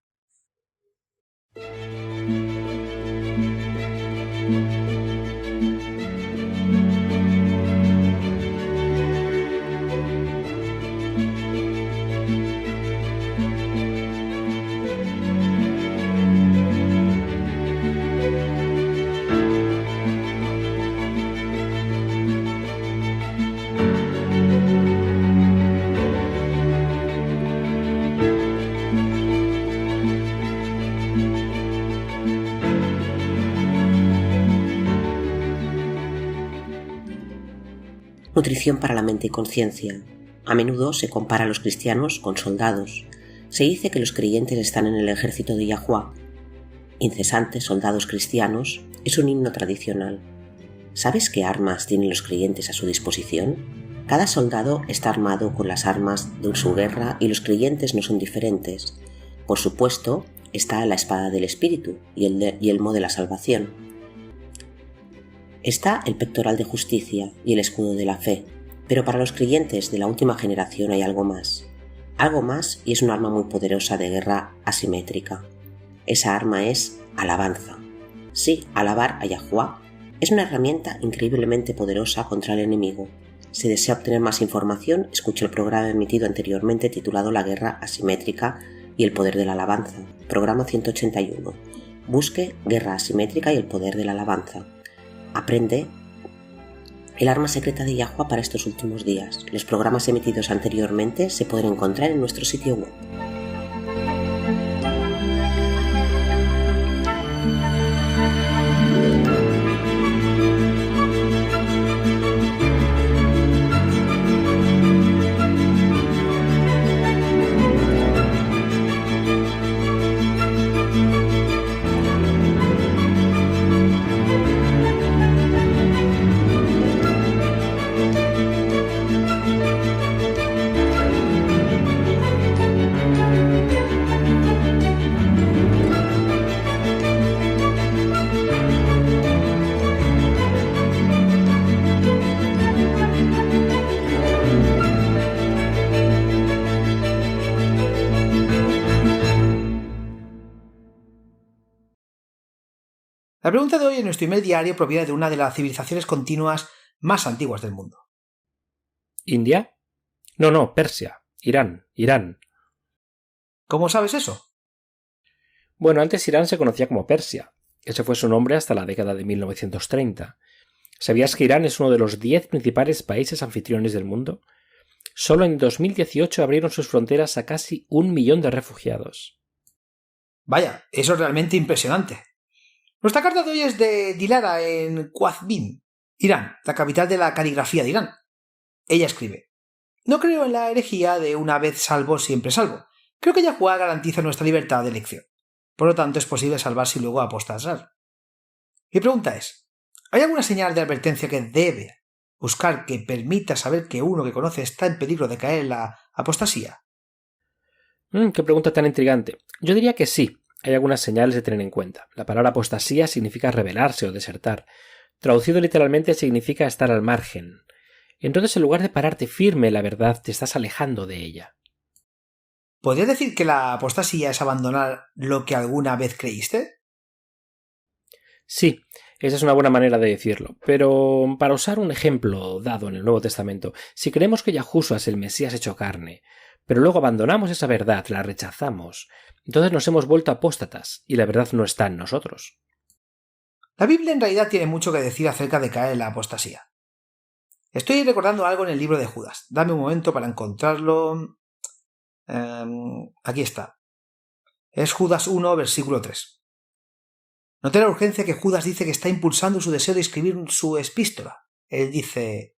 Nutrición para la mente y conciencia. A menudo se compara a los cristianos con soldados. Se dice que los creyentes están en el ejército de Yahuwá. Incesantes soldados cristianos es un himno tradicional. ¿Sabes qué armas tienen los creyentes a su disposición? Cada soldado está armado con las armas de su guerra y los creyentes no son diferentes. Por supuesto, está la espada del Espíritu y el yelmo de la salvación. Está el pectoral de justicia y el escudo de la fe, pero para los creyentes de la última generación hay algo más. Algo más, y es un arma muy poderosa de guerra asimétrica. Esa arma es alabanza. Sí, alabar a Yahuwá es una herramienta increíblemente poderosa contra el enemigo. Si desea obtener más información, escuche el programa emitido anteriormente titulado La guerra asimétrica y el poder de la alabanza, programa 181. Busque Guerra asimétrica y el poder de la alabanza. Aprende el arma secreta de Yahuwá para estos últimos días. Los programas emitidos anteriormente se pueden encontrar en nuestro sitio web. La pregunta de hoy en nuestro email diario proviene de una de las civilizaciones continuas más antiguas del mundo. ¿India? No, Persia. Irán. ¿Cómo sabes eso? Bueno, antes Irán se conocía como Persia. Ese fue su nombre hasta la década de 1930. ¿Sabías que Irán es uno de los 10 principales países anfitriones del mundo? Solo en 2018 abrieron sus fronteras a casi 1 millón de refugiados. Vaya, eso es realmente impresionante. Nuestra carta de hoy es de Dilara en Qazvin, Irán, la capital de la caligrafía de Irán. Ella escribe: no creo en la herejía de una vez salvo, siempre salvo. Creo que Yahuwah garantiza nuestra libertad de elección. Por lo tanto, es posible salvarse y luego apostasar. Mi pregunta es: ¿hay alguna señal de advertencia que debe buscar que permita saber que uno que conoce está en peligro de caer en la apostasía? Qué pregunta tan intrigante. Yo diría que sí, hay algunas señales de tener en cuenta. La palabra apostasía significa rebelarse o desertar. Traducido literalmente significa estar al margen. Entonces, en lugar de pararte firme en la verdad, te estás alejando de ella. ¿Podrías decir que la apostasía es abandonar lo que alguna vez creíste? Sí, esa es una buena manera de decirlo. Pero para usar un ejemplo dado en el Nuevo Testamento, si creemos que Yahushua es el Mesías hecho carne, pero luego abandonamos esa verdad, la rechazamos, entonces nos hemos vuelto apóstatas y la verdad no está en nosotros. La Biblia en realidad tiene mucho que decir acerca de caer en la apostasía. Estoy recordando algo en el libro de Judas. Dame un momento para encontrarlo. Aquí está. Es Judas 1, versículo 3. Noté la urgencia que Judas dice que está impulsando su deseo de escribir su epístola. Él dice: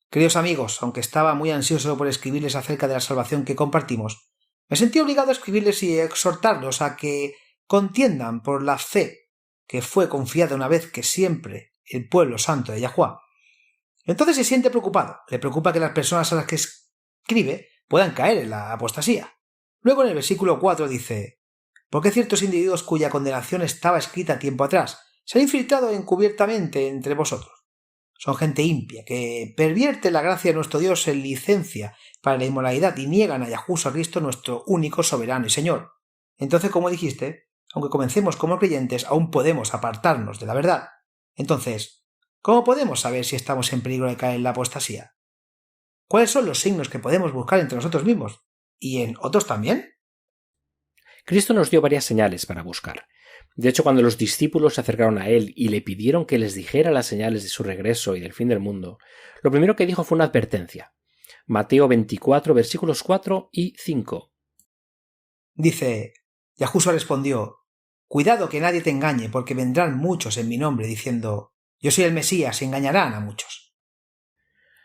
queridos amigos, aunque estaba muy ansioso por escribirles acerca de la salvación que compartimos, me sentí obligado a escribirles y exhortarlos a que contiendan por la fe que fue confiada una vez que siempre el pueblo santo de Yahuwah. Entonces se siente preocupado. Le preocupa que las personas a las que escribe puedan caer en la apostasía. Luego en el versículo 4 dice: porque ciertos individuos cuya condenación estaba escrita tiempo atrás se han infiltrado encubiertamente entre vosotros. Son gente impia, que pervierte la gracia de nuestro Dios en licencia para la inmoralidad y niegan a Yahushua Cristo, nuestro único soberano y Señor. Entonces, como dijiste, aunque comencemos como creyentes, aún podemos apartarnos de la verdad. Entonces, ¿cómo podemos saber si estamos en peligro de caer en la apostasía? ¿Cuáles son los signos que podemos buscar entre nosotros mismos? ¿Y en otros también? Cristo nos dio varias señales para buscar. De hecho, cuando los discípulos se acercaron a él y le pidieron que les dijera las señales de su regreso y del fin del mundo, lo primero que dijo fue una advertencia. Mateo 24, versículos 4 y 5. Dice: Yahushua respondió: cuidado que nadie te engañe, porque vendrán muchos en mi nombre diciendo: yo soy el Mesías, y engañarán a muchos.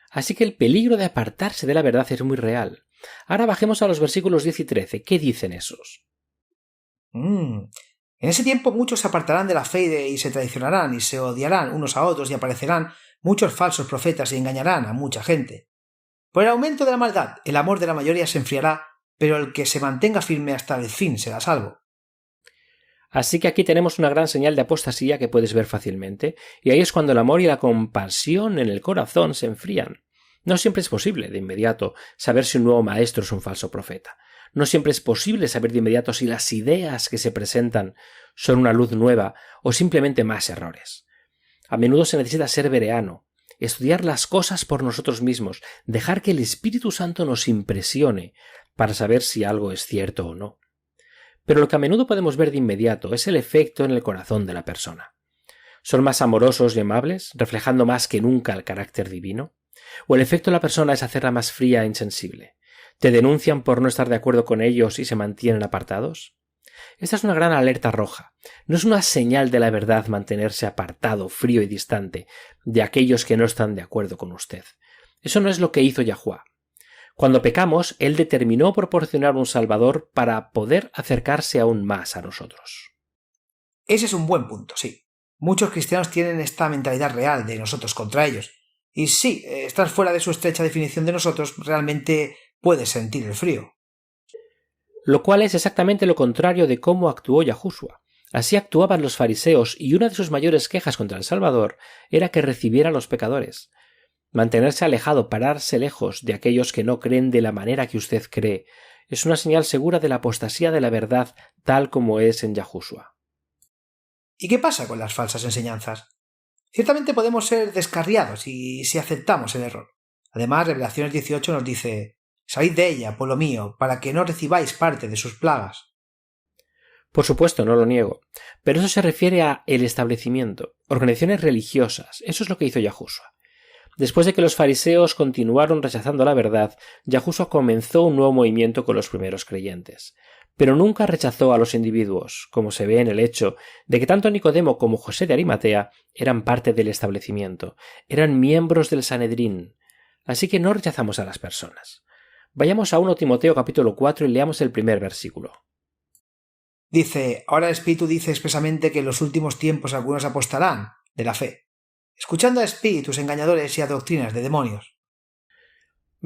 Así que el peligro de apartarse de la verdad es muy real. Ahora bajemos a los versículos 10 y 13. ¿Qué dicen esos? En ese tiempo muchos se apartarán de la fe y se traicionarán y se odiarán unos a otros y aparecerán muchos falsos profetas y engañarán a mucha gente. Por el aumento de la maldad, el amor de la mayoría se enfriará, pero el que se mantenga firme hasta el fin será salvo. Así que aquí tenemos una gran señal de apostasía que puedes ver fácilmente, y ahí es cuando el amor y la compasión en el corazón se enfrían. No siempre es posible, de inmediato, saber si un nuevo maestro es un falso profeta. No siempre es posible saber de inmediato si las ideas que se presentan son una luz nueva o simplemente más errores. A menudo se necesita ser bereano, estudiar las cosas por nosotros mismos, dejar que el Espíritu Santo nos impresione para saber si algo es cierto o no. Pero lo que a menudo podemos ver de inmediato es el efecto en el corazón de la persona. ¿Son más amorosos y amables, reflejando más que nunca el carácter divino? ¿O el efecto de la persona es hacerla más fría e insensible? ¿Te denuncian por no estar de acuerdo con ellos y se mantienen apartados? Esta es una gran alerta roja. No es una señal de la verdad mantenerse apartado, frío y distante de aquellos que no están de acuerdo con usted. Eso no es lo que hizo Yahuwah. Cuando pecamos, Él determinó proporcionar un Salvador para poder acercarse aún más a nosotros. Ese es un buen punto, sí. Muchos cristianos tienen esta mentalidad real de nosotros contra ellos. Y sí, estar fuera de su estrecha definición de nosotros realmente puede sentir el frío. Lo cual es exactamente lo contrario de cómo actuó Yahushua. Así actuaban los fariseos y una de sus mayores quejas contra el Salvador era que recibiera a los pecadores. Mantenerse alejado, pararse lejos de aquellos que no creen de la manera que usted cree, es una señal segura de la apostasía de la verdad tal como es en Yahushua. ¿Y qué pasa con las falsas enseñanzas? Ciertamente podemos ser descarriados si aceptamos el error. Además, Revelaciones 18 nos dice: «Salid de ella, pueblo mío, para que no recibáis parte de sus plagas». Por supuesto, no lo niego, pero eso se refiere a el establecimiento, organizaciones religiosas. Eso es lo que hizo Yahushua. Después de que los fariseos continuaron rechazando la verdad, Yahushua comenzó un nuevo movimiento con los primeros creyentes. Pero nunca rechazó a los individuos, como se ve en el hecho de que tanto Nicodemo como José de Arimatea eran parte del establecimiento, eran miembros del Sanedrín. Así que no rechazamos a las personas. Vayamos a 1 Timoteo capítulo 4 y leamos el primer versículo. Dice: «Ahora el Espíritu dice expresamente que en los últimos tiempos algunos apostarán de la fe, escuchando a espíritus engañadores y a doctrinas de demonios».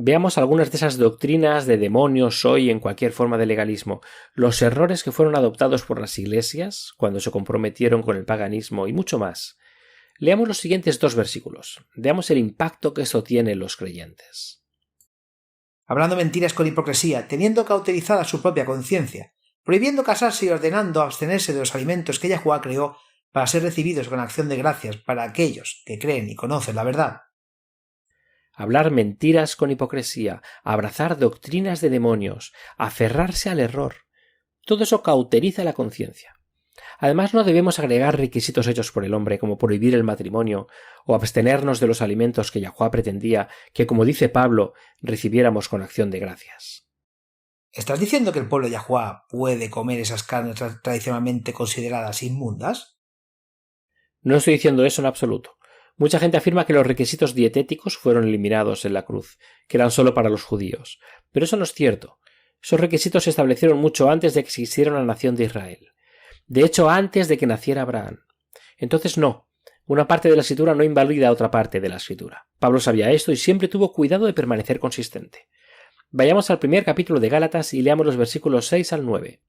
Veamos algunas de esas doctrinas de demonios hoy en cualquier forma de legalismo, los errores que fueron adoptados por las iglesias cuando se comprometieron con el paganismo y mucho más. Leamos los siguientes 2 versículos. Veamos el impacto que esto tiene en los creyentes. «Hablando mentiras con hipocresía, teniendo cauterizada su propia conciencia, prohibiendo casarse y ordenando abstenerse de los alimentos que Yahuwá creó para ser recibidos con acción de gracias para aquellos que creen y conocen la verdad». Hablar mentiras con hipocresía, abrazar doctrinas de demonios, aferrarse al error. Todo eso cauteriza la conciencia. Además, no debemos agregar requisitos hechos por el hombre, como prohibir el matrimonio o abstenernos de los alimentos que Yahuwá pretendía que, como dice Pablo, recibiéramos con acción de gracias. ¿Estás diciendo que el pueblo de Yahuwá puede comer esas carnes tradicionalmente consideradas inmundas? No estoy diciendo eso en absoluto. Mucha gente afirma que los requisitos dietéticos fueron eliminados en la cruz, que eran solo para los judíos. Pero eso no es cierto. Esos requisitos se establecieron mucho antes de que existiera una nación de Israel. De hecho, antes de que naciera Abraham. Entonces no. Una parte de la escritura no invalida otra parte de la escritura. Pablo sabía esto y siempre tuvo cuidado de permanecer consistente. Vayamos al primer capítulo de Gálatas y leamos los versículos 6 al 9.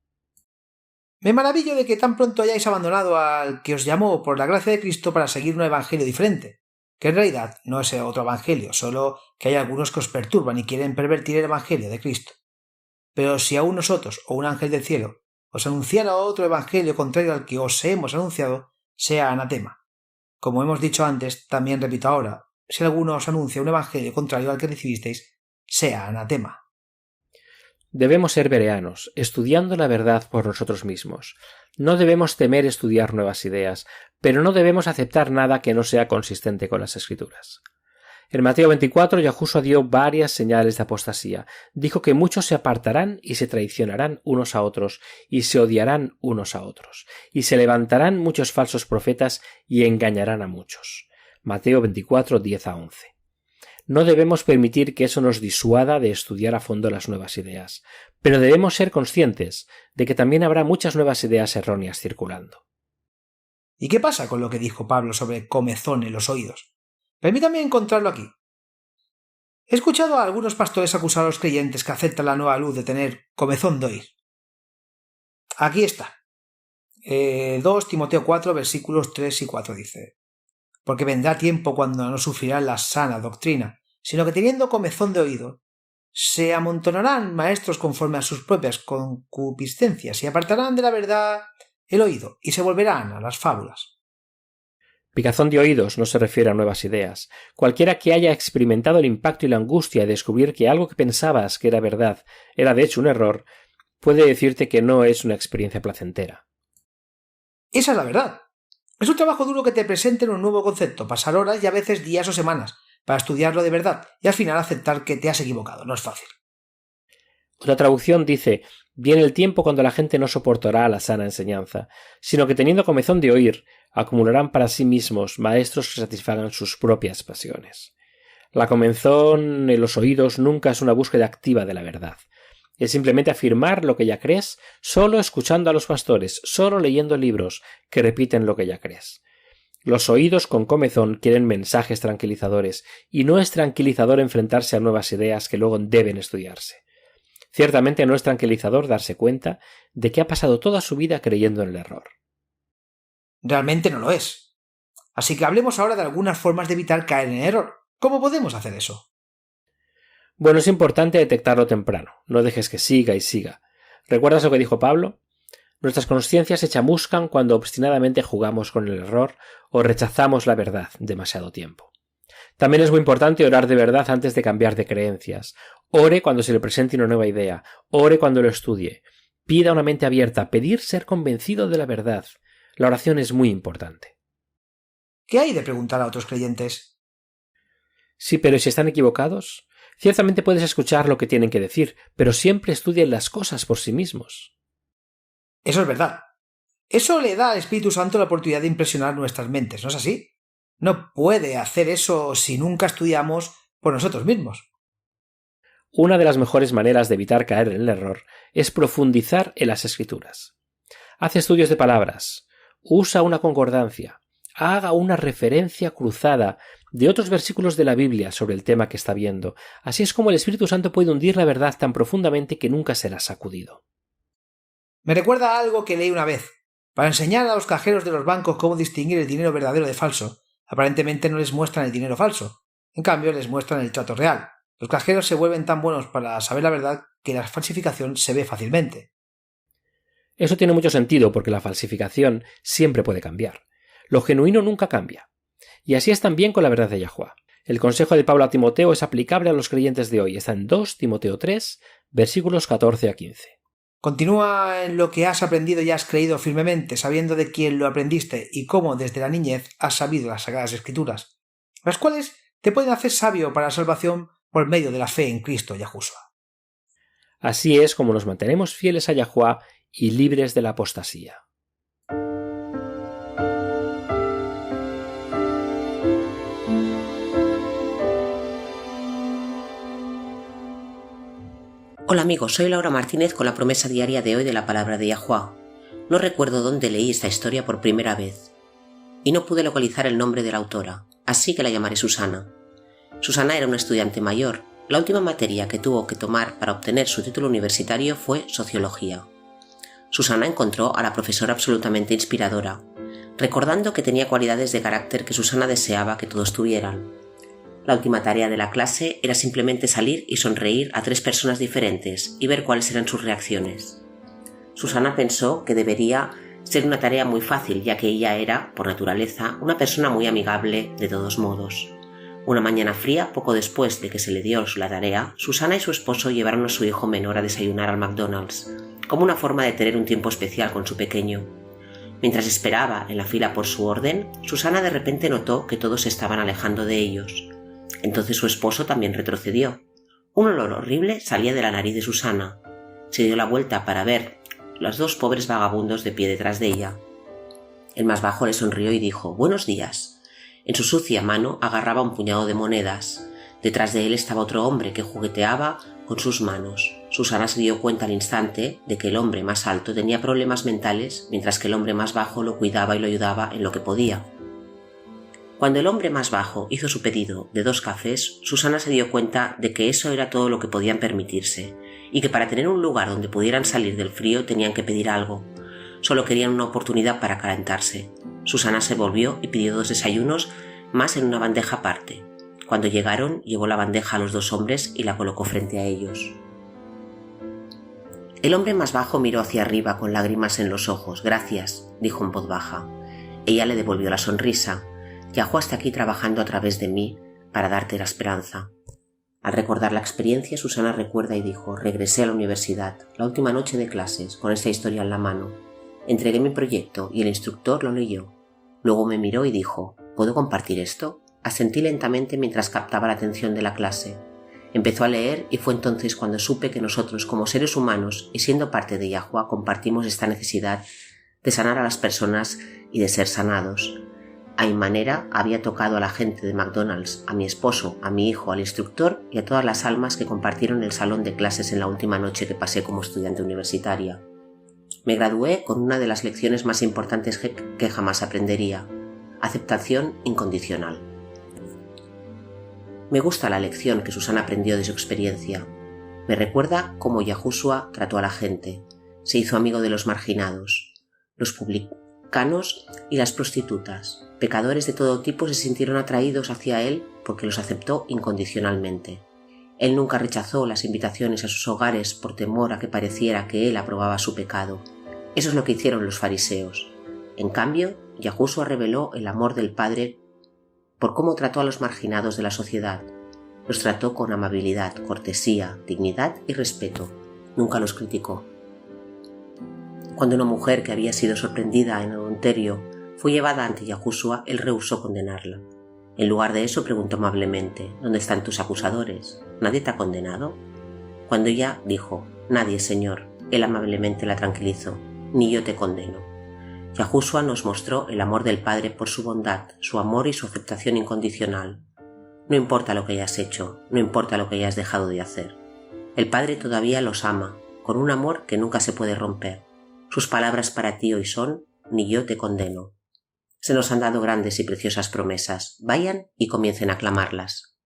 «Me maravillo de que tan pronto hayáis abandonado al que os llamó por la gracia de Cristo para seguir un evangelio diferente, que en realidad no es otro evangelio, solo que hay algunos que os perturban y quieren pervertir el evangelio de Cristo. Pero si aún nosotros o un ángel del cielo os anunciara otro evangelio contrario al que os hemos anunciado, sea anatema. Como hemos dicho antes, también repito ahora, si alguno os anuncia un evangelio contrario al que recibisteis, sea anatema». Debemos ser bereanos, estudiando la verdad por nosotros mismos. No debemos temer estudiar nuevas ideas, pero no debemos aceptar nada que no sea consistente con las Escrituras. En Mateo 24, Yahushua dio varias señales de apostasía. Dijo que muchos se apartarán y se traicionarán unos a otros, y se odiarán unos a otros, y se levantarán muchos falsos profetas y engañarán a muchos. Mateo 24, 10 a 11. No debemos permitir que eso nos disuada de estudiar a fondo las nuevas ideas, pero debemos ser conscientes de que también habrá muchas nuevas ideas erróneas circulando. ¿Y qué pasa con lo que dijo Pablo sobre comezón en los oídos? Permítame encontrarlo aquí. He escuchado a algunos pastores acusar a los creyentes que aceptan la nueva luz de tener comezón de oír. Aquí está. 2 Timoteo 4, versículos 3 y 4 dice: «Porque vendrá tiempo cuando no sufrirán la sana doctrina, sino que teniendo comezón de oído, se amontonarán maestros conforme a sus propias concupiscencias y apartarán de la verdad el oído y se volverán a las fábulas». Picazón de oídos no se refiere a nuevas ideas. Cualquiera que haya experimentado el impacto y la angustia de descubrir que algo que pensabas que era verdad era de hecho un error, puede decirte que no es una experiencia placentera. Esa es la verdad. Es un trabajo duro que te presenten un nuevo concepto, pasar horas y a veces días o semanas para estudiarlo de verdad y al final aceptar que te has equivocado. No es fácil. Otra traducción dice: viene el tiempo cuando la gente no soportará la sana enseñanza, sino que teniendo comezón de oír, acumularán para sí mismos maestros que satisfagan sus propias pasiones. La comezón en los oídos nunca es una búsqueda activa de la verdad. Es simplemente afirmar lo que ya crees, solo escuchando a los pastores, solo leyendo libros que repiten lo que ya crees. Los oídos con comezón quieren mensajes tranquilizadores, y no es tranquilizador enfrentarse a nuevas ideas que luego deben estudiarse. Ciertamente no es tranquilizador darse cuenta de que ha pasado toda su vida creyendo en el error. Realmente no lo es. Así que hablemos ahora de algunas formas de evitar caer en error. ¿Cómo podemos hacer eso? Bueno, es importante detectarlo temprano. No dejes que siga y siga. ¿Recuerdas lo que dijo Pablo? Nuestras conciencias se chamuscan cuando obstinadamente jugamos con el error o rechazamos la verdad demasiado tiempo. También es muy importante orar de verdad antes de cambiar de creencias. Ore cuando se le presente una nueva idea. Ore cuando lo estudie. Pida una mente abierta. Pedir ser convencido de la verdad. La oración es muy importante. ¿Qué hay de preguntar a otros creyentes? Sí, pero si están equivocados, ciertamente puedes escuchar lo que tienen que decir, pero siempre estudien las cosas por sí mismos. Eso es verdad. Eso le da al Espíritu Santo la oportunidad de impresionar nuestras mentes, ¿no es así? No puede hacer eso si nunca estudiamos por nosotros mismos. Una de las mejores maneras de evitar caer en el error es profundizar en las Escrituras. Haz estudios de palabras, usa una concordancia, haga una referencia cruzada de otros versículos de la Biblia sobre el tema que está viendo. Así es como el Espíritu Santo puede hundir la verdad tan profundamente que nunca será sacudido. Me recuerda a algo que leí una vez. Para enseñar a los cajeros de los bancos cómo distinguir el dinero verdadero de falso, aparentemente no les muestran el dinero falso. En cambio, les muestran el trato real. Los cajeros se vuelven tan buenos para saber la verdad que la falsificación se ve fácilmente. Eso tiene mucho sentido porque la falsificación siempre puede cambiar. Lo genuino nunca cambia. Y así es también con la verdad de Yahuwah. El consejo de Pablo a Timoteo es aplicable a los creyentes de hoy. Está en 2 Timoteo 3, versículos 14 a 15. Continúa en lo que has aprendido y has creído firmemente, sabiendo de quién lo aprendiste y cómo desde la niñez has sabido las Sagradas Escrituras, las cuales te pueden hacer sabio para la salvación por medio de la fe en Cristo Yahushua. Así es como nos mantenemos fieles a Yahuwah y libres de la apostasía. Hola amigos, soy Laura Martínez con la promesa diaria de hoy de la palabra de Yahuwah. No recuerdo dónde leí esta historia por primera vez y no pude localizar el nombre de la autora, así que la llamaré Susana. Susana era una estudiante mayor. La última materia que tuvo que tomar para obtener su título universitario fue Sociología. Susana encontró a la profesora absolutamente inspiradora, recordando que tenía cualidades de carácter que Susana deseaba que todos tuvieran. La última tarea de la clase era simplemente salir y sonreír a 3 personas diferentes y ver cuáles eran sus reacciones. Susana pensó que debería ser una tarea muy fácil, ya que ella era, por naturaleza, una persona muy amigable de todos modos. Una mañana fría, poco después de que se le dio la tarea, Susana y su esposo llevaron a su hijo menor a desayunar al McDonald's, como una forma de tener un tiempo especial con su pequeño. Mientras esperaba en la fila por su orden, Susana de repente notó que todos se estaban alejando de ellos. Entonces su esposo también retrocedió. Un olor horrible salía de la nariz de Susana. Se dio la vuelta para ver los 2 pobres vagabundos de pie detrás de ella. El más bajo le sonrió y dijo: «Buenos días». En su sucia mano agarraba un puñado de monedas. Detrás de él estaba otro hombre que jugueteaba con sus manos. Susana se dio cuenta al instante de que el hombre más alto tenía problemas mentales, mientras que el hombre más bajo lo cuidaba y lo ayudaba en lo que podía. Cuando el hombre más bajo hizo su pedido de 2 cafés, Susana se dio cuenta de que eso era todo lo que podían permitirse, y que para tener un lugar donde pudieran salir del frío tenían que pedir algo. Solo querían una oportunidad para calentarse. Susana se volvió y pidió 2 desayunos más en una bandeja aparte. Cuando llegaron, llevó la bandeja a los 2 hombres y la colocó frente a ellos. El hombre más bajo miró hacia arriba con lágrimas en los ojos. «Gracias», dijo en voz baja. Ella le devolvió la sonrisa. «Yahuwah está aquí trabajando a través de mí para darte la esperanza». Al recordar la experiencia, Susana recuerda y dijo: «Regresé a la universidad, la última noche de clases, con esta historia en la mano. Entregué mi proyecto y el instructor lo leyó. Luego me miró y dijo: ¿puedo compartir esto?». Asentí lentamente mientras captaba la atención de la clase. Empezó a leer y fue entonces cuando supe que nosotros, como seres humanos y siendo parte de Yahuwah, compartimos esta necesidad de sanar a las personas y de ser sanados. A mi manera había tocado a la gente de McDonald's, a mi esposo, a mi hijo, al instructor y a todas las almas que compartieron el salón de clases en la última noche que pasé como estudiante universitaria. Me gradué con una de las lecciones más importantes que jamás aprendería: aceptación incondicional. Me gusta la lección que Susana aprendió de su experiencia. Me recuerda cómo Yahushua trató a la gente. Se hizo amigo de los marginados, los publicanos y las prostitutas. Pecadores de todo tipo se sintieron atraídos hacia él porque los aceptó incondicionalmente. Él nunca rechazó las invitaciones a sus hogares por temor a que pareciera que él aprobaba su pecado. Eso es lo que hicieron los fariseos. En cambio, Yahushua reveló el amor del Padre por cómo trató a los marginados de la sociedad. Los trató con amabilidad, cortesía, dignidad y respeto. Nunca los criticó. Cuando una mujer que había sido sorprendida en adulterio fue llevada ante Yahushua, él rehusó condenarla. En lugar de eso preguntó amablemente: ¿Dónde están tus acusadores? ¿Nadie te ha condenado? Cuando ella dijo: Nadie, Señor, él amablemente la tranquilizó: Ni yo te condeno. Yahushua nos mostró el amor del Padre por su bondad, su amor y su aceptación incondicional. No importa lo que hayas hecho, no importa lo que hayas dejado de hacer. El Padre todavía los ama, con un amor que nunca se puede romper. Sus palabras para ti hoy son: Ni yo te condeno. Se nos han dado grandes y preciosas promesas. Vayan y comiencen a clamarlas.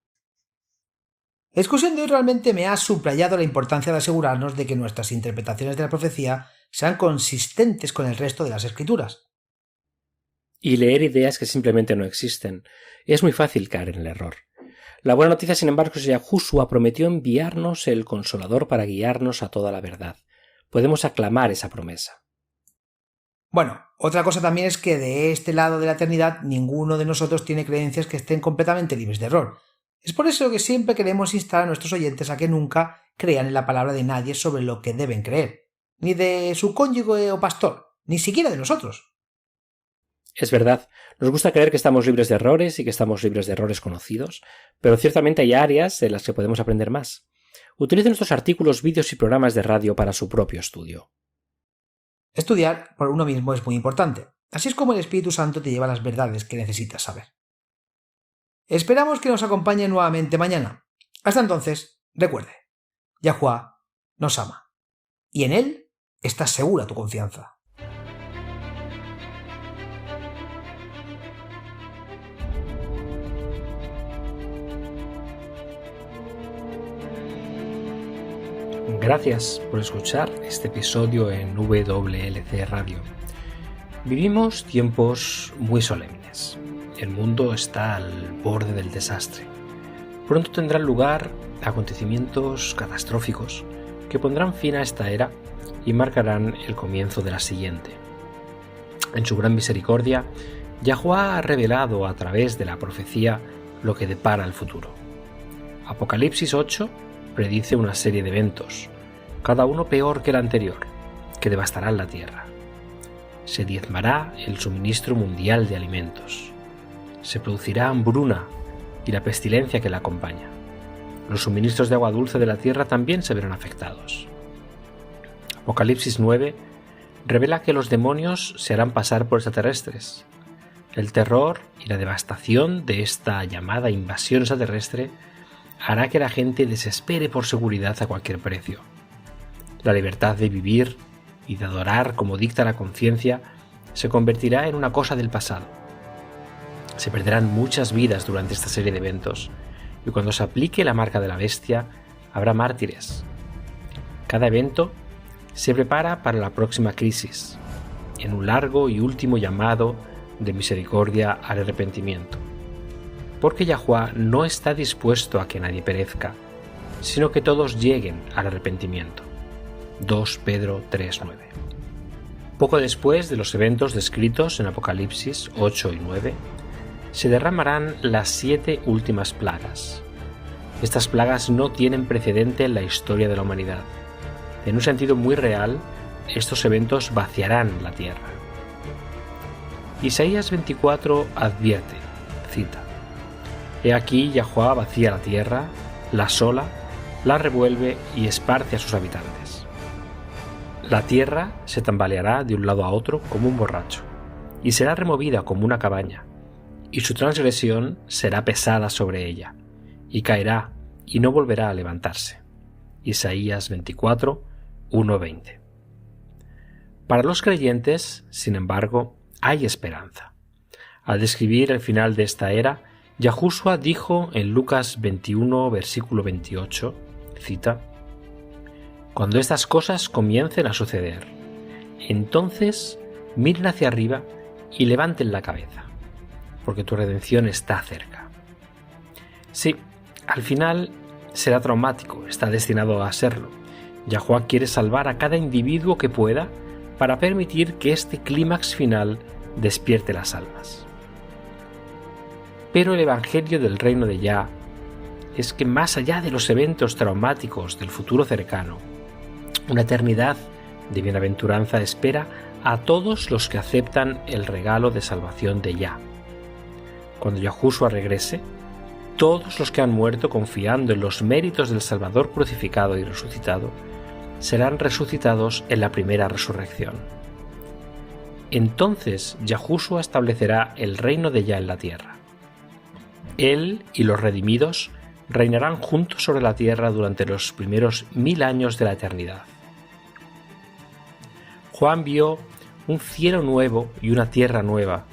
La discusión de hoy realmente me ha subrayado la importancia de asegurarnos de que nuestras interpretaciones de la profecía sean consistentes con el resto de las escrituras. Y leer ideas que simplemente no existen. Es muy fácil caer en el error. La buena noticia, sin embargo, es que Yahushua prometió enviarnos el Consolador para guiarnos a toda la verdad. Podemos aclamar esa promesa. Bueno, otra cosa también es que de este lado de la eternidad ninguno de nosotros tiene creencias que estén completamente libres de error. Es por eso que siempre queremos instar a nuestros oyentes a que nunca crean en la palabra de nadie sobre lo que deben creer, ni de su cónyuge o pastor, ni siquiera de nosotros. Es verdad, nos gusta creer que estamos libres de errores y que estamos libres de errores conocidos, pero ciertamente hay áreas en las que podemos aprender más. Utilicen nuestros artículos, vídeos y programas de radio para su propio estudio. Estudiar por uno mismo es muy importante. Así es como el Espíritu Santo te lleva a las verdades que necesitas saber. Esperamos que nos acompañe nuevamente mañana. Hasta entonces, recuerde, Yahuwah nos ama. Y en Él está segura tu confianza. Gracias por escuchar este episodio en WLC Radio. Vivimos tiempos muy solemnes. El mundo está al borde del desastre. Pronto tendrán lugar acontecimientos catastróficos que pondrán fin a esta era y marcarán el comienzo de la siguiente. En su gran misericordia, Yahuwah ha revelado a través de la profecía lo que depara el futuro. Apocalipsis 8 predice una serie de eventos, cada uno peor que el anterior, que devastarán la tierra. Se diezmará el suministro mundial de alimentos. Se producirá hambruna y la pestilencia que la acompaña. Los suministros de agua dulce de la tierra también se verán afectados. Apocalipsis 9 revela que los demonios se harán pasar por extraterrestres. El terror y la devastación de esta llamada invasión extraterrestre hará que la gente desespere por seguridad a cualquier precio. La libertad de vivir y de adorar como dicta la conciencia se convertirá en una cosa del pasado. Se perderán muchas vidas durante esta serie de eventos, y cuando se aplique la marca de la bestia, habrá mártires. Cada evento se prepara para la próxima crisis, en un largo y último llamado de misericordia al arrepentimiento. Porque Yahuwah no está dispuesto a que nadie perezca, sino que todos lleguen al arrepentimiento. 2 Pedro 3:9. Poco después de los eventos descritos en Apocalipsis 8 y 9, se derramarán las 7 últimas plagas. Estas plagas no tienen precedente en la historia de la humanidad. En un sentido muy real, estos eventos vaciarán la tierra. Isaías 24 advierte, cita: He aquí Yahuwah vacía la tierra, la asola, la revuelve y esparce a sus habitantes. La tierra se tambaleará de un lado a otro como un borracho, y será removida como una cabaña, y su transgresión será pesada sobre ella, y caerá, y no volverá a levantarse. Isaías 24, 1-20. Para los creyentes, sin embargo, hay esperanza. Al describir el final de esta era, Yahushua dijo en Lucas 21, versículo 28, cita: Cuando estas cosas comiencen a suceder, entonces miren hacia arriba y levanten la cabeza, porque tu redención está cerca. Sí, al final será traumático, está destinado a serlo. Yahuwah quiere salvar a cada individuo que pueda para permitir que este clímax final despierte las almas. Pero el Evangelio del Reino de Yah es que más allá de los eventos traumáticos del futuro cercano, una eternidad de bienaventuranza espera a todos los que aceptan el regalo de salvación de Yah. Cuando Yahushua regrese, todos los que han muerto confiando en los méritos del Salvador crucificado y resucitado serán resucitados en la primera resurrección. Entonces Yahushua establecerá el reino de Yah en la tierra. Él y los redimidos reinarán juntos sobre la tierra durante los primeros 1000 años de la eternidad. Juan vio un cielo nuevo y una tierra nueva,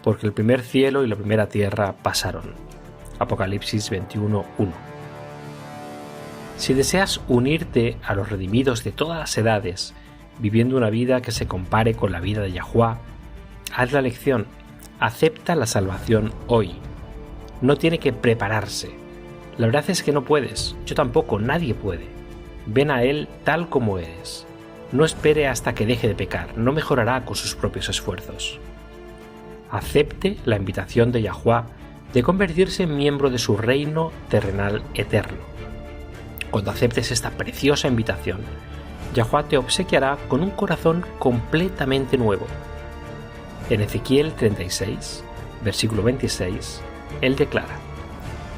porque el primer cielo y la primera tierra pasaron. Apocalipsis 21:1. Si deseas unirte a los redimidos de todas las edades, viviendo una vida que se compare con la vida de Yahuwah, haz la elección, acepta la salvación hoy. No tiene que prepararse. La verdad es que no puedes, yo tampoco, nadie puede. Ven a Él tal como eres. No espere hasta que deje de pecar, no mejorará con sus propios esfuerzos. Acepte la invitación de Yahuwah de convertirse en miembro de su reino terrenal eterno. Cuando aceptes esta preciosa invitación, Yahuwah te obsequiará con un corazón completamente nuevo. En Ezequiel 36, versículo 26, Él declara: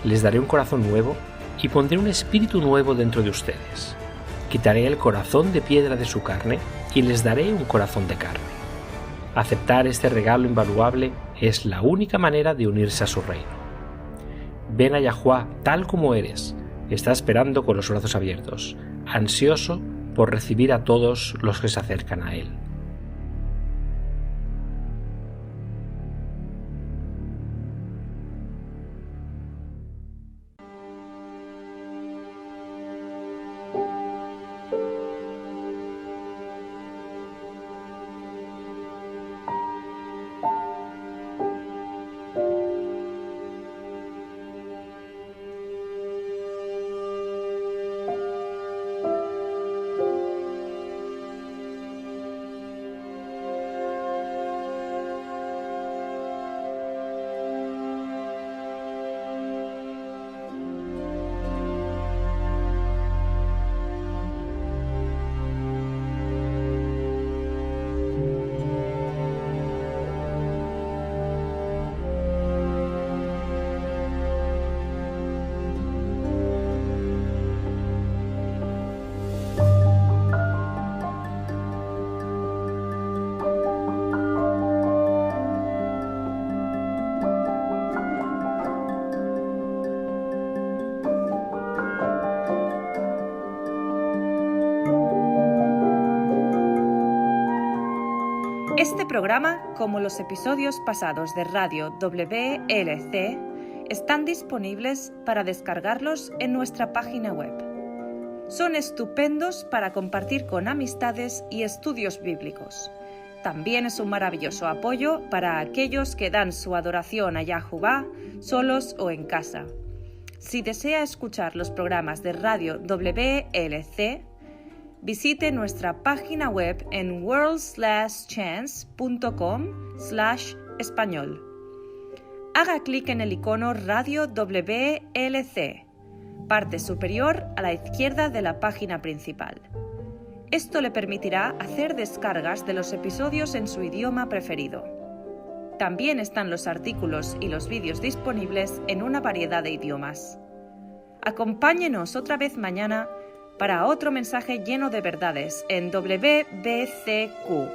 les daré un corazón nuevo y pondré un espíritu nuevo dentro de ustedes. Quitaré el corazón de piedra de su carne y les daré un corazón de carne. Aceptar este regalo invaluable es la única manera de unirse a su reino. Ven a Yahuwah tal como eres. Está esperando con los brazos abiertos, ansioso por recibir a todos los que se acercan a Él. Este programa, como los episodios pasados de Radio WLC, están disponibles para descargarlos en nuestra página web. Son estupendos para compartir con amistades y estudios bíblicos. También es un maravilloso apoyo para aquellos que dan su adoración a Yahuwah solos o en casa. Si desea escuchar los programas de Radio WLC, visite nuestra página web en world/chance.com/español. Haga clic en el icono Radio WLC, parte superior a la izquierda de la página principal. Esto le permitirá hacer descargas de los episodios en su idioma preferido. También están los artículos y los vídeos disponibles en una variedad de idiomas. Acompáñenos otra vez mañana para otro mensaje lleno de verdades en WBCQ,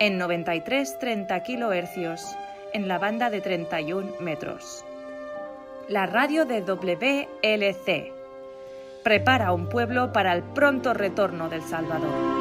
en 9330 kHz, en la banda de 31 metros. La radio de WLC prepara a un pueblo para el pronto retorno del Salvador.